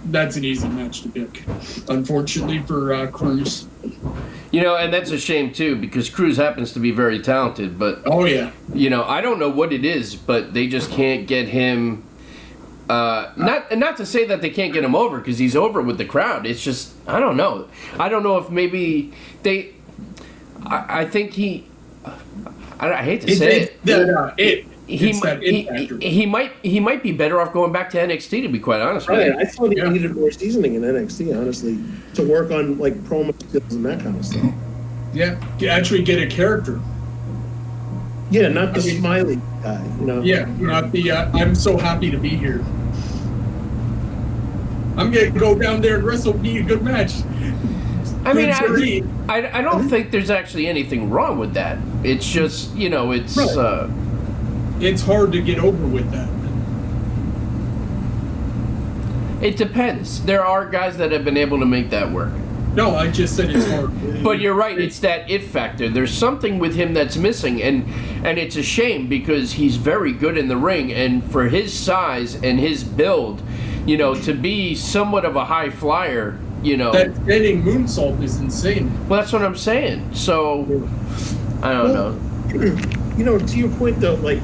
that's an easy match to pick, unfortunately for Crews. And that's a shame too because Crews happens to be very talented, but I don't know what it is, but they just can't get him. Not to say that they can't get him over because he's over with the crowd. It's just I don't know. I don't know if maybe they. I think he. I hate to say it. He might be better off going back to NXT, to be quite honest with you. I thought he needed more seasoning in NXT, honestly, to work on like promo skills and that kind of stuff. Yeah, actually get a character. Yeah, not the smiley guy, Yeah, not the I'm so happy to be here. I'm gonna go down there and wrestle, be a good match. I mean, I don't think there's actually anything wrong with that. It's just, it's... Right. It's hard to get over with that. It depends. There are guys that have been able to make that work. No, I just said it's hard. But you're right, it's that it factor. There's something with him that's missing, and it's a shame because he's very good in the ring, and for his size and his build, to be somewhat of a high flyer... That standing moonsault is insane. Well, that's what I'm saying. So, I don't know. To your point, though, like,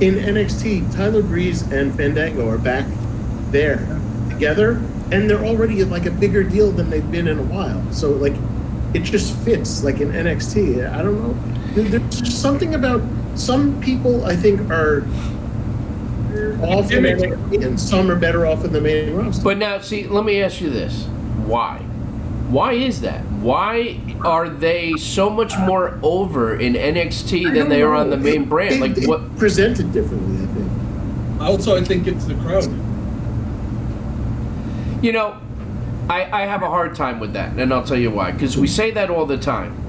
in NXT, Tyler Breeze and Fandango are back there together, and they're already like a bigger deal than they've been in a while. So, like, it just fits, like, in NXT. I don't know. There's just something about some people, I think, are... off in NXT, and some are better off in the main roster. But now, see, let me ask you this: why? Why is that? Why are they so much more over in NXT than they are on the main brand? Like They what? presented differently, I think. Also, I think it's the crowd. You know, I have a hard time with that, and I'll tell you why. Because we say that all the time.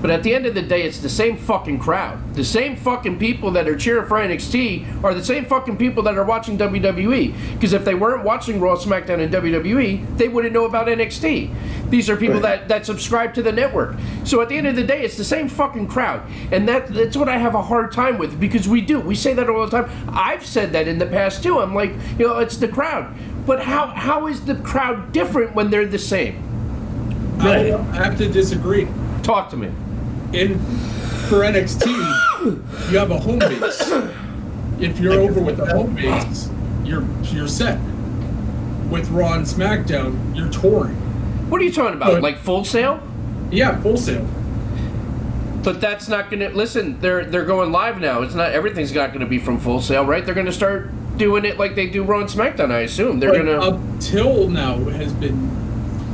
But at the end of the day, it's the same fucking crowd. The same fucking people that are cheering for NXT are the same fucking people that are watching WWE. Because if they weren't watching Raw, SmackDown, and WWE, they wouldn't know about NXT. These are people that subscribe to the network. So at the end of the day, it's the same fucking crowd. And that's what I have a hard time with, because we do. We say that all the time. I've said that in the past too. I'm like, it's the crowd. But how is the crowd different when they're the same? I have to disagree. Talk to me. For NXT, you have a home base. If you're over with the home base, you're set. With Raw and SmackDown, you're touring. What are you talking about? But- Like Full Sail? Yeah, Full Sail. But that's not gonna listen. They're going live now. It's not everything's not gonna be from Full Sail, right? They're gonna start doing it like they do Raw and SmackDown. I assume they're But gonna. up till now it has been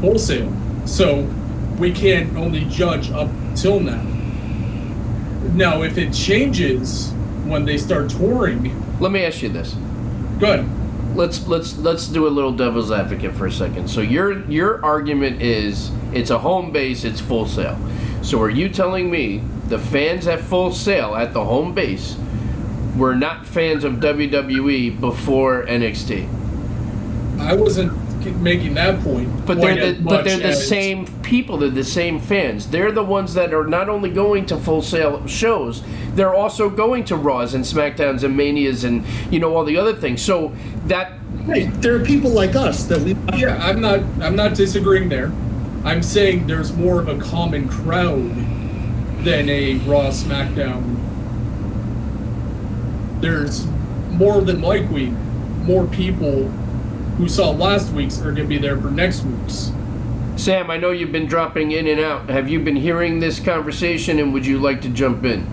Full Sail, so we can't only judge up till now. Now, if it changes when they start touring, Let me ask you this. good. Let's do a little devil's advocate for a second. So your argument is it's a home base, it's Full Sail. So are you telling me the fans at Full Sail at the home base were not fans of WWE before NXT? I wasn't making that point. But quite they're as the much as- same people. They're the same fans. They're the ones that are not only going to Full Sail shows, they're also going to Raws and SmackDowns and Manias and all the other things. So that Hey, there are people like us that we. Yeah, I'm not disagreeing there. I'm saying there's more of a common crowd than a Raw SmackDown. There's more than likely more people who saw last week's are going to be there for next week's. Sam, I know you've been dropping in and out. Have you been hearing this conversation, and would you like to jump in?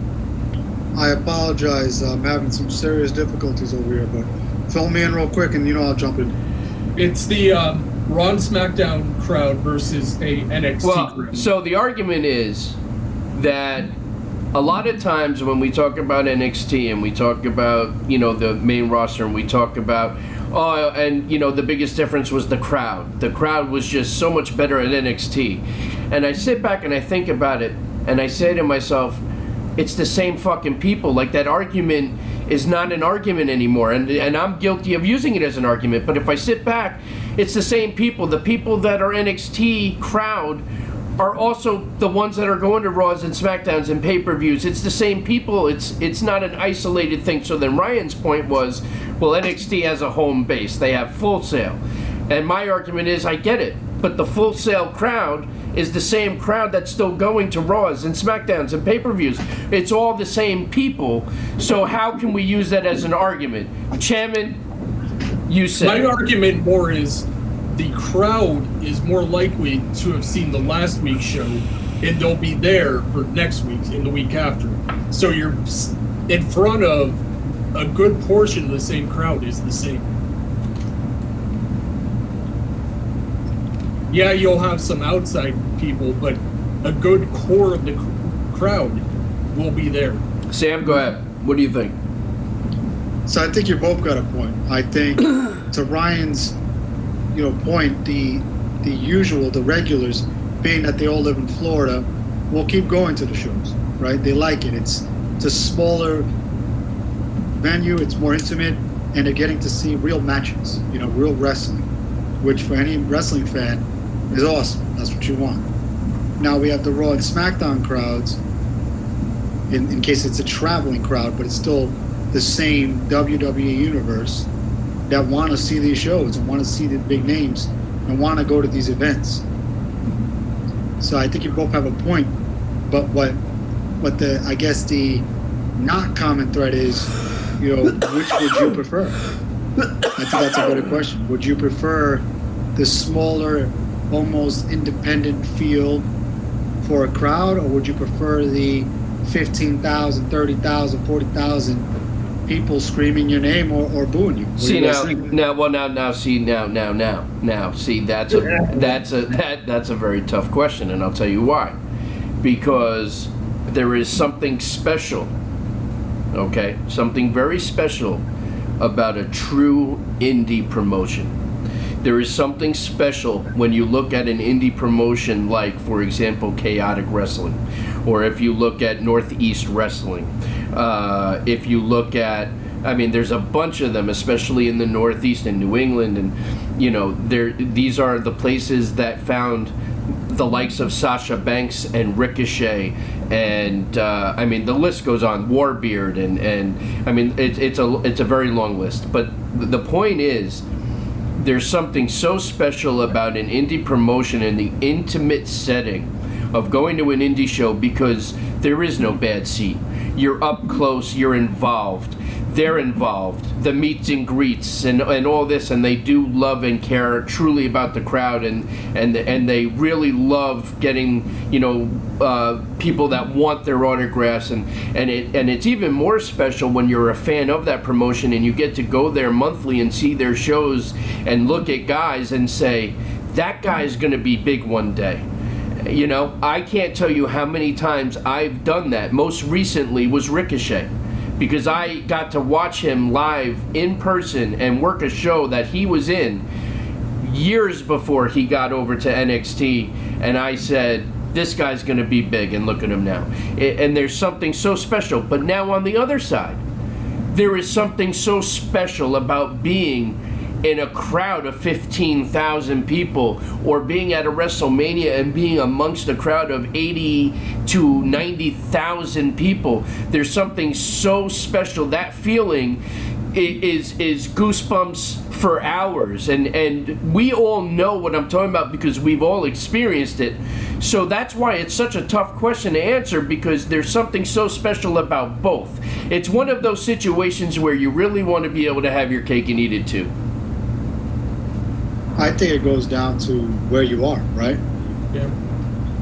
I apologize. I'm having some serious difficulties over here, but fill me in real quick and I'll jump in. It's the Raw and SmackDown crowd versus a NXT Well, crowd. so the argument is that a lot of times when we talk about NXT and we talk about, the main roster and we talk about, the biggest difference was the crowd. The crowd was just so much better at NXT. And I sit back and I think about it and I say to myself, it's the same fucking people. Like, that argument is not an argument anymore. And I'm guilty of using it as an argument. But if I sit back, it's the same people. The people that are NXT crowd are also the ones that are going to Raws and SmackDowns and pay-per-views. It's the same people. It's not an isolated thing. So then Ryan's point was, well, NXT has a home base. They have Full Sail. And my argument is, I get it. But the Full Sail crowd is the same crowd that's still going to Raws and SmackDowns and pay-per-views. It's all the same people. So how can we use that as an argument? Chairman, you said. My argument more is the crowd is more likely to have seen the last week's show, and they'll be there for next week's and the week after. So you're in front of a good portion of the same crowd is the same. Yeah, you'll have some outside people, but a good core of the crowd will be there. Sam, go ahead. What do you think? So I think you both got a point. I think to Ryan's, point, the regulars, being that they all live in Florida, will keep going to the shows, right? They like it. It's a smaller venue. It's more intimate, and they're getting to see real matches, real wrestling, which for any wrestling fan is awesome. That's what you want. Now we have the Raw and SmackDown crowds, in case it's a traveling crowd, but it's still the same WWE universe that want to see these shows and want to see the big names and want to go to these events. So I think you both have a point, but what I guess the not common thread is, which would you prefer? I think that's a better question. Would you prefer the smaller, almost independent feel for a crowd, or would you prefer the 15,000, 30,000, 40,000 people screaming your name or booing you. What do See you guys now, think? see that's a very tough question, and I'll tell you why. Because there is something special, okay, something very special about a true indie promotion. There is something special when you look at an indie promotion like, for example, Chaotic Wrestling, or if you look at Northeast Wrestling, if you look at, I mean, there's a bunch of them, especially in the Northeast and New England, and these are the places that found the likes of Sasha Banks and Ricochet, and I mean, the list goes on. Warbeard, and I mean, it's a very long list. But the point is, there's something so special about an indie promotion in the intimate setting of going to an indie show, because there is no bad seat. You're up close, you're involved, they're involved, the meets and greets and all this, and they do love and care truly about the crowd, and they really love getting people that want their autographs, and it's even more special when you're a fan of that promotion and you get to go there monthly and see their shows and look at guys and say, that guy's going to be big one day. I can't tell you how many times I've done that. Most recently was Ricochet, because I got to watch him live in person and work a show that he was in years before he got over to NXT, and I said, this guy's going to be big, and look at him now. And there's something so special. But now on the other side, there is something so special about being in a crowd of 15,000 people, or being at a WrestleMania and being amongst a crowd of 80 to 90,000 people. There's something so special. That feeling is goosebumps for hours, and we all know what I'm talking about because we've all experienced it. So that's why it's such a tough question to answer, because there's something so special about both. It's one of those situations where you really want to be able to have your cake and eat it too. I think it goes down to where you are, right? Yeah.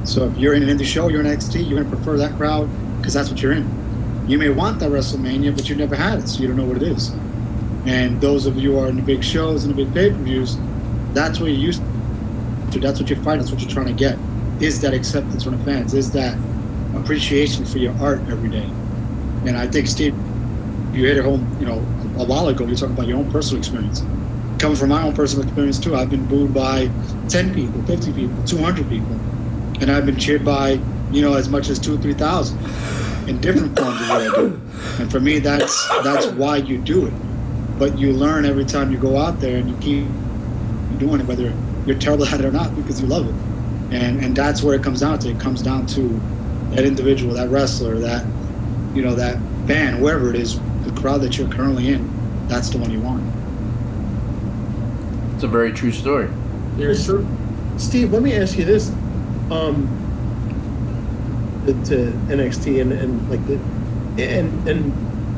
So if you're in an indie show, you're in NXT, you're going to prefer that crowd because that's what you're in. You may want that WrestleMania, but you never had it, so you don't know what it is. And those of you who are in the big shows and the big pay-per-views, that's what you're used to. That's what you're fighting. That's what you're trying to get. Is that acceptance from the fans? Is that appreciation for your art every day? And I think, Steve, you hit it home, a while ago. You're talking about your own personal experience. Coming from my own personal experience too, I've been booed by 10 people, 50 people, 200 people, and I've been cheered by as much as 2,000 or 3,000 in different forms of what I do. And for me, that's why you do it. But you learn every time you go out there, and you keep doing it, whether you're terrible at it or not, because you love it. And that's where it comes down to. It comes down to that individual, that wrestler, that that band, whoever it is, the crowd that you're currently in. That's the one you want. It's a very true story. Very true. Steve, let me ask you this. To NXT and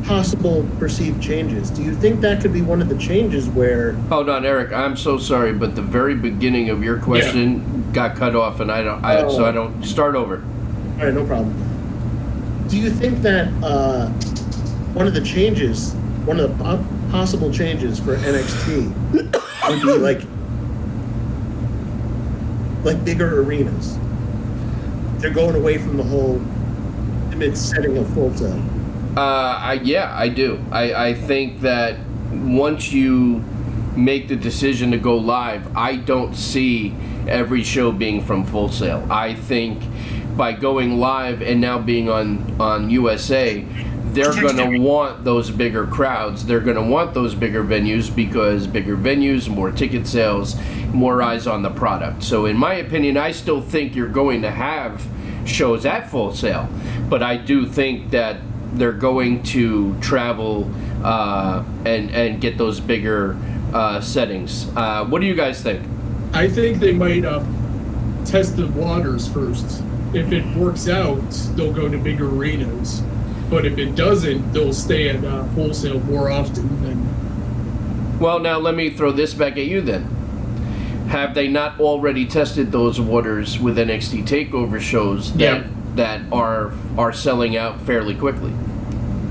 possible perceived changes. Do you think that could be one of the changes where... Hold on, Eric. I'm so sorry, but the very beginning of your question got cut off, and so I don't start over. All right, no problem. Do you think that one of the possible changes for NXT would be like bigger arenas? They're going away from the whole image setting of Full Sail. I do. I think that once you make the decision to go live, I don't see every show being from Full Sail. I think by going live and now being on USA, they're going to want those bigger crowds. They're going to want those bigger venues, because bigger venues, more ticket sales, more eyes on the product. So in my opinion, I still think you're going to have shows at Full Sail, but I do think that they're going to travel and get those bigger settings. What do you guys think? I think they might test the waters first. If it works out, they'll go to bigger arenas. But if it doesn't, they'll stay at Wholesale more often. Well, now let me throw this back at you then. Have they not already tested those waters with NXT TakeOver shows that are selling out fairly quickly?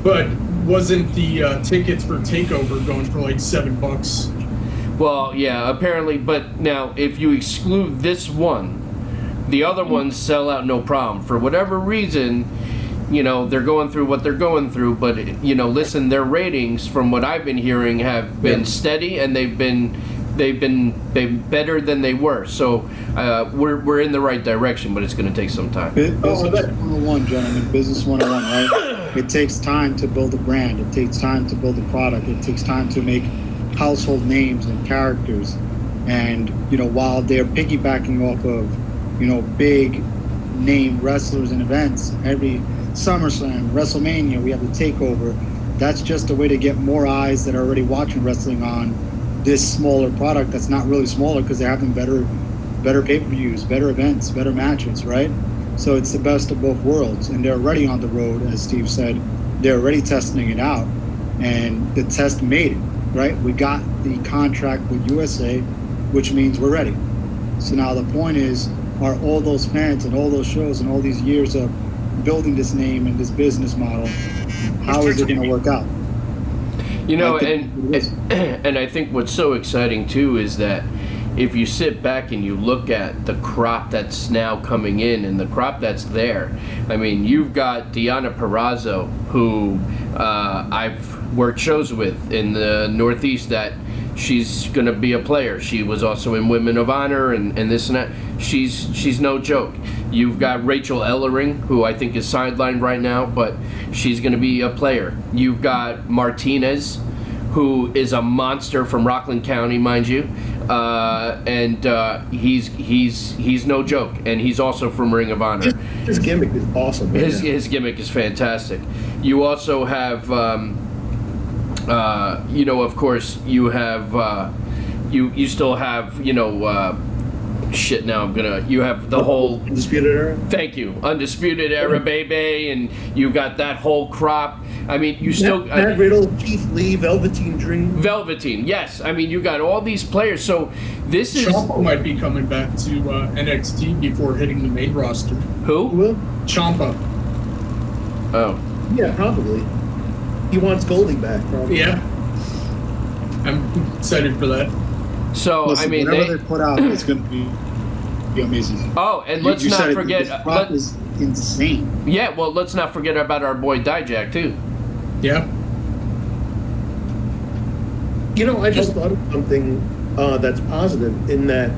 But wasn't the tickets for Takeover going for like $7? Well, yeah, apparently, but now if you exclude this one, the other ones sell out no problem. For whatever reason, you know, they're going through what they're going through, but, you know, listen, their ratings, from what I've been hearing, have been steady, and they've been better than they were. So we're in the right direction, but it's going to take some time. Business 101, gentlemen. Business 101, right? It takes time to build a brand. It takes time to build a product. It takes time to make household names and characters. And, you know, while they're piggybacking off of, you know, big name wrestlers and events, every SummerSlam, WrestleMania, we have the Takeover. That's just a way to get more eyes that are already watching wrestling on this smaller product that's not really smaller, because they're having better pay-per-views, better events, better matches, right? So it's the best of both worlds, and they're already on the road, as Steve said. They're already testing it out, and the test made it, right? We got the contract with USA, which means we're ready. So now the point is, are all those fans and all those shows and all these years of building this name and this business model, how is it going to work out? You know, and I think what's so exciting too is that if you sit back and you look at the crop that's now coming in and the crop that's there, I mean, you've got Deonna Purrazzo, who I've worked shows with in the Northeast, that she's going to be a player. She was also in Women of Honor and this and that. She's no joke. You've got Rachel Ellering, who I think is sidelined right now, but she's going to be a player. You've got Martinez, who is a monster from Rockland County, mind you, and he's no joke, and he's also from Ring of Honor. His gimmick is awesome. Right? His gimmick is fantastic. You also have, you know, of course, you have, you still have, you know, shit, now you have the whole Undisputed Era. Thank you, Undisputed Era, baby, and you got that whole crop. I mean, you still Matt Riddle, Keith Lee, Velveteen Dream. Velveteen, yes. I mean, you got all these players. So this is Ciampa might be coming back to NXT before hitting the main roster. who? Will? Ciampa. Oh, Yeah, probably. He wants Goldie back, probably. Yeah. I'm excited for that. so Listen, I mean, whatever they put out is going to be amazing. oh, and let's You not said it, forget. this crop is insane. Yeah, well, let's not forget about our boy Dijak too. Yeah. You know, I just thought of something that's positive in that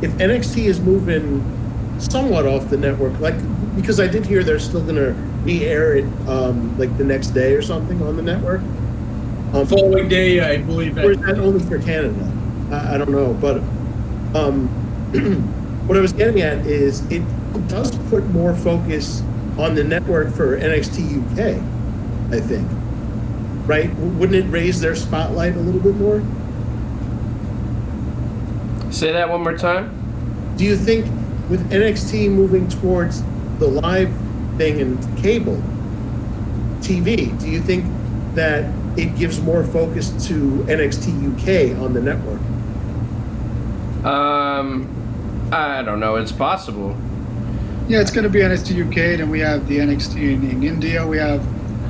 if NXT is moving somewhat off the network, like, because I did hear they're still going to re-air it like the next day or something on the network. Following day, I believe. Or is that only for Canada? I don't know, but what I was getting at is it does put more focus on the network for NXT UK, I think. Right? Wouldn't it raise their spotlight a little bit more? Say that one more time. Do you think with NXT moving towards the live thing and cable TV, do you think that it gives more focus to NXT UK on the network? I don't know. It's possible. Yeah, it's going to be NXT UK, then we have the NXT in India. We have,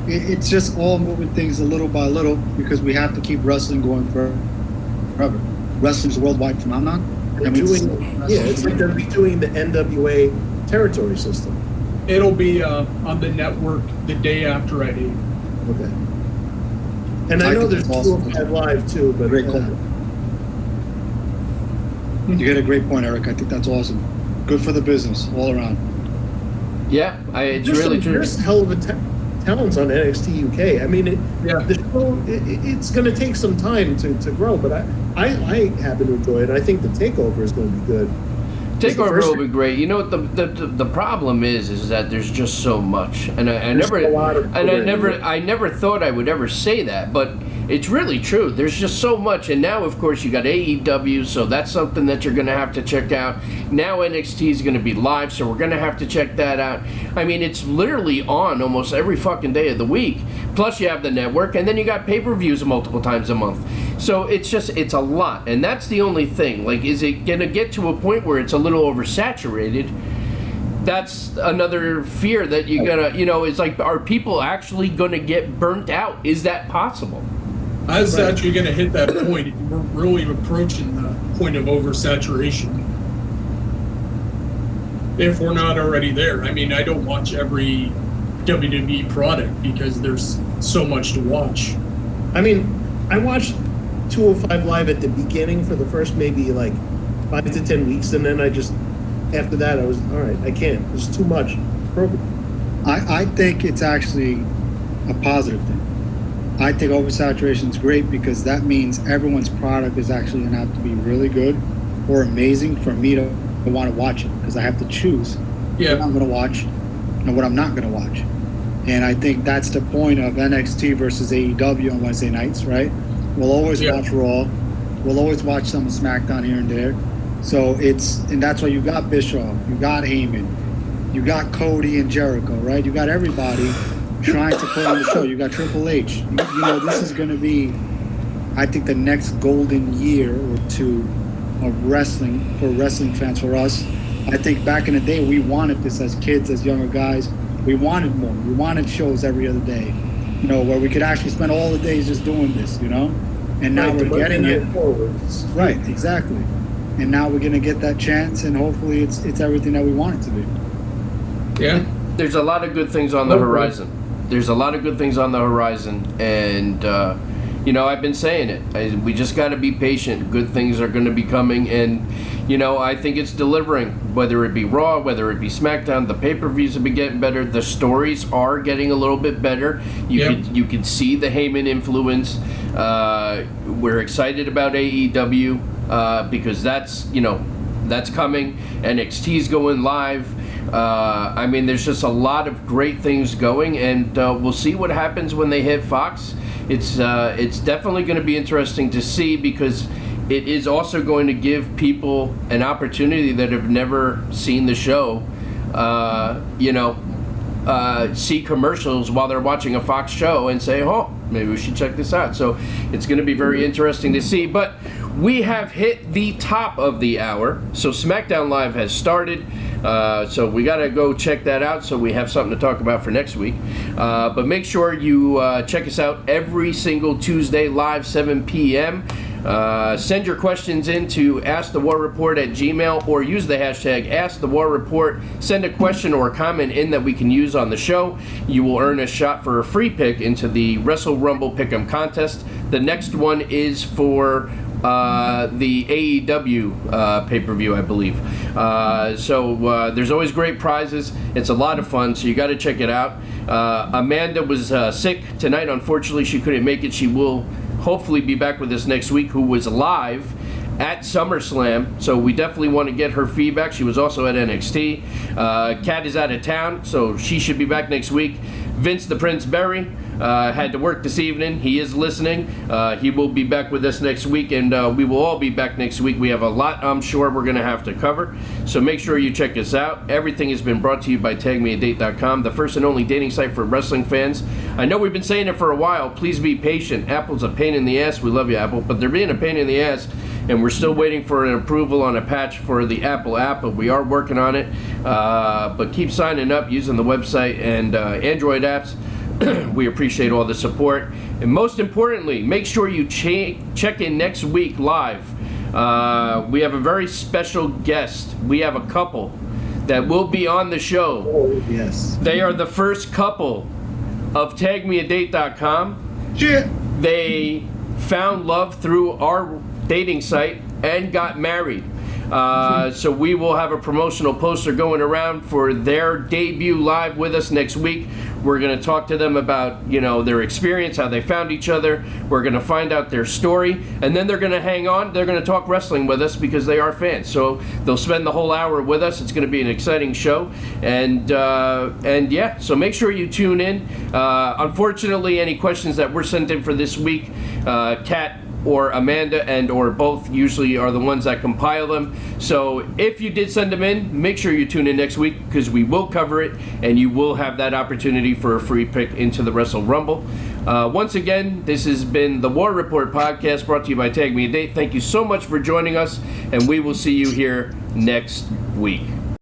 it's just all moving things a little by little because we have to keep wrestling going forever. Wrestling's a worldwide phenomenon. It's like they're redoing the NWA territory system. It'll be on the network the day after I do. Okay. And I know there's 205 Live too, but Great call. You get a great point, Eric. I think that's awesome. Good for the business all around. Yeah, it's really true. There's hell of a talents on NXT UK. I mean, the show it's going to take some time to grow, but I happen to enjoy it. I think the takeover is going to be good. Takeover will be great. You know what the problem is that there's just so much, and I never thought I would ever say that, but it's really true. There's just so much, and now of course you got AEW, so that's something that you're going to have to check out. Now NXT is going to be live, so we're going to have to check that out. I mean, it's literally on almost every fucking day of the week. Plus you have the network, and then you got pay-per-views multiple times a month. So it's a lot, and that's the only thing. Like, is it going to get to a point where it's a little oversaturated? that's another fear that you gotta, it's like, are people actually gonna get burnt out? Is that possible? I was actually going to hit that point. We're really approaching the point of oversaturation. If we're not already there. I mean, I don't watch every WWE product because there's so much to watch. I mean, I watched 205 Live at the beginning for the first maybe like 5 to 10 weeks, and then after that, I was, all right, I can't. There's too much program. I think it's actually a positive thing. I think oversaturation is great because that means everyone's product is actually going to have to be really good or amazing for me to want to watch it, because I have to choose what I'm going to watch and what I'm not going to watch. And I think that's the point of NXT versus AEW on Wednesday nights, right? We'll always watch Raw. We'll always watch some SmackDown here and there. So and that's why you got Bischoff, you got Heyman, you got Cody and Jericho, right? You got everybody trying to put on the show. You got Triple H. You know, this is going to be, I think, the next golden year or two of wrestling for wrestling fans, for us. I think back in the day, we wanted this as kids, as younger guys. We wanted more. We wanted shows every other day, where we could actually spend all the days just doing this, And now we're getting it. Right, exactly. And now we're going to get that chance, and hopefully it's everything that we want it to be. Yeah. There's a lot of good things on the horizon. There's a lot of good things on the horizon, and I've been saying it. We just got to be patient. Good things are going to be coming, and I think it's delivering. Whether it be Raw, whether it be SmackDown, the pay-per-views have been getting better. The stories are getting a little bit better. You can see the Heyman influence. We're excited about AEW because that's coming. NXT's going live. I mean, there's just a lot of great things going, and we'll see what happens when they hit Fox. It's definitely going to be interesting to see, because it is also going to give people an opportunity that have never seen the show, see commercials while they're watching a Fox show and say, oh, maybe we should check this out. So it's going to be very interesting to see. But we have hit the top of the hour, so SmackDown Live has started. So we got to go check that out so we have something to talk about for next week. But make sure you check us out every single Tuesday live, 7 p.m. Send your questions in to AskTheWarReport@gmail, or use the hashtag AskTheWarReport. Send a question or a comment in that we can use on the show. You will earn a shot for a free pick into the Wrestle Rumble Pick'em contest. The next one is for the AEW pay-per-view, I believe. So there's always great prizes. It's a lot of fun, so you got to check it out. Amanda was sick tonight. Unfortunately, she couldn't make it. She will hopefully be back with us next week, who was live at SummerSlam, so we definitely want to get her feedback. She was also at NXT. Kat is out of town, so she should be back next week. Vince the Prince Berry had to work this evening. He is listening. He will be back with us next week, and we will all be back next week. We have a lot, I'm sure, we're going to have to cover, so make sure you check us out. Everything has been brought to you by TagMeADate.com, the first and only dating site for wrestling fans. I know we've been saying it for a while. Please be patient. Apple's a pain in the ass. We love you, Apple, but they're being a pain in the ass, and we're still waiting for an approval on a patch for the Apple app, but we are working on it. But keep signing up using the website and Android apps. We appreciate all the support. And most importantly, make sure you check in next week live. We have a very special guest. We have a couple that will be on the show. Oh, yes. They are the first couple of TagMeADate.com. Shit. They found love through our dating site and got married. So we will have a promotional poster going around for their debut live with us next week. We're going to talk to them about, their experience, how they found each other. We're going to find out their story, and then they're going to hang on. They're going to talk wrestling with us because they are fans. So they'll spend the whole hour with us. It's going to be an exciting show, and yeah. So make sure you tune in. Unfortunately, any questions that were sent in for this week, Kat or Amanda and or both usually are the ones that compile them. So if you did send them in, make sure you tune in next week, because we will cover it and you will have that opportunity for a free pick into the Wrestle Rumble. Once again, this has been the War Report podcast, brought to you by TagMeADate. Thank you so much for joining us, and we will see you here next week.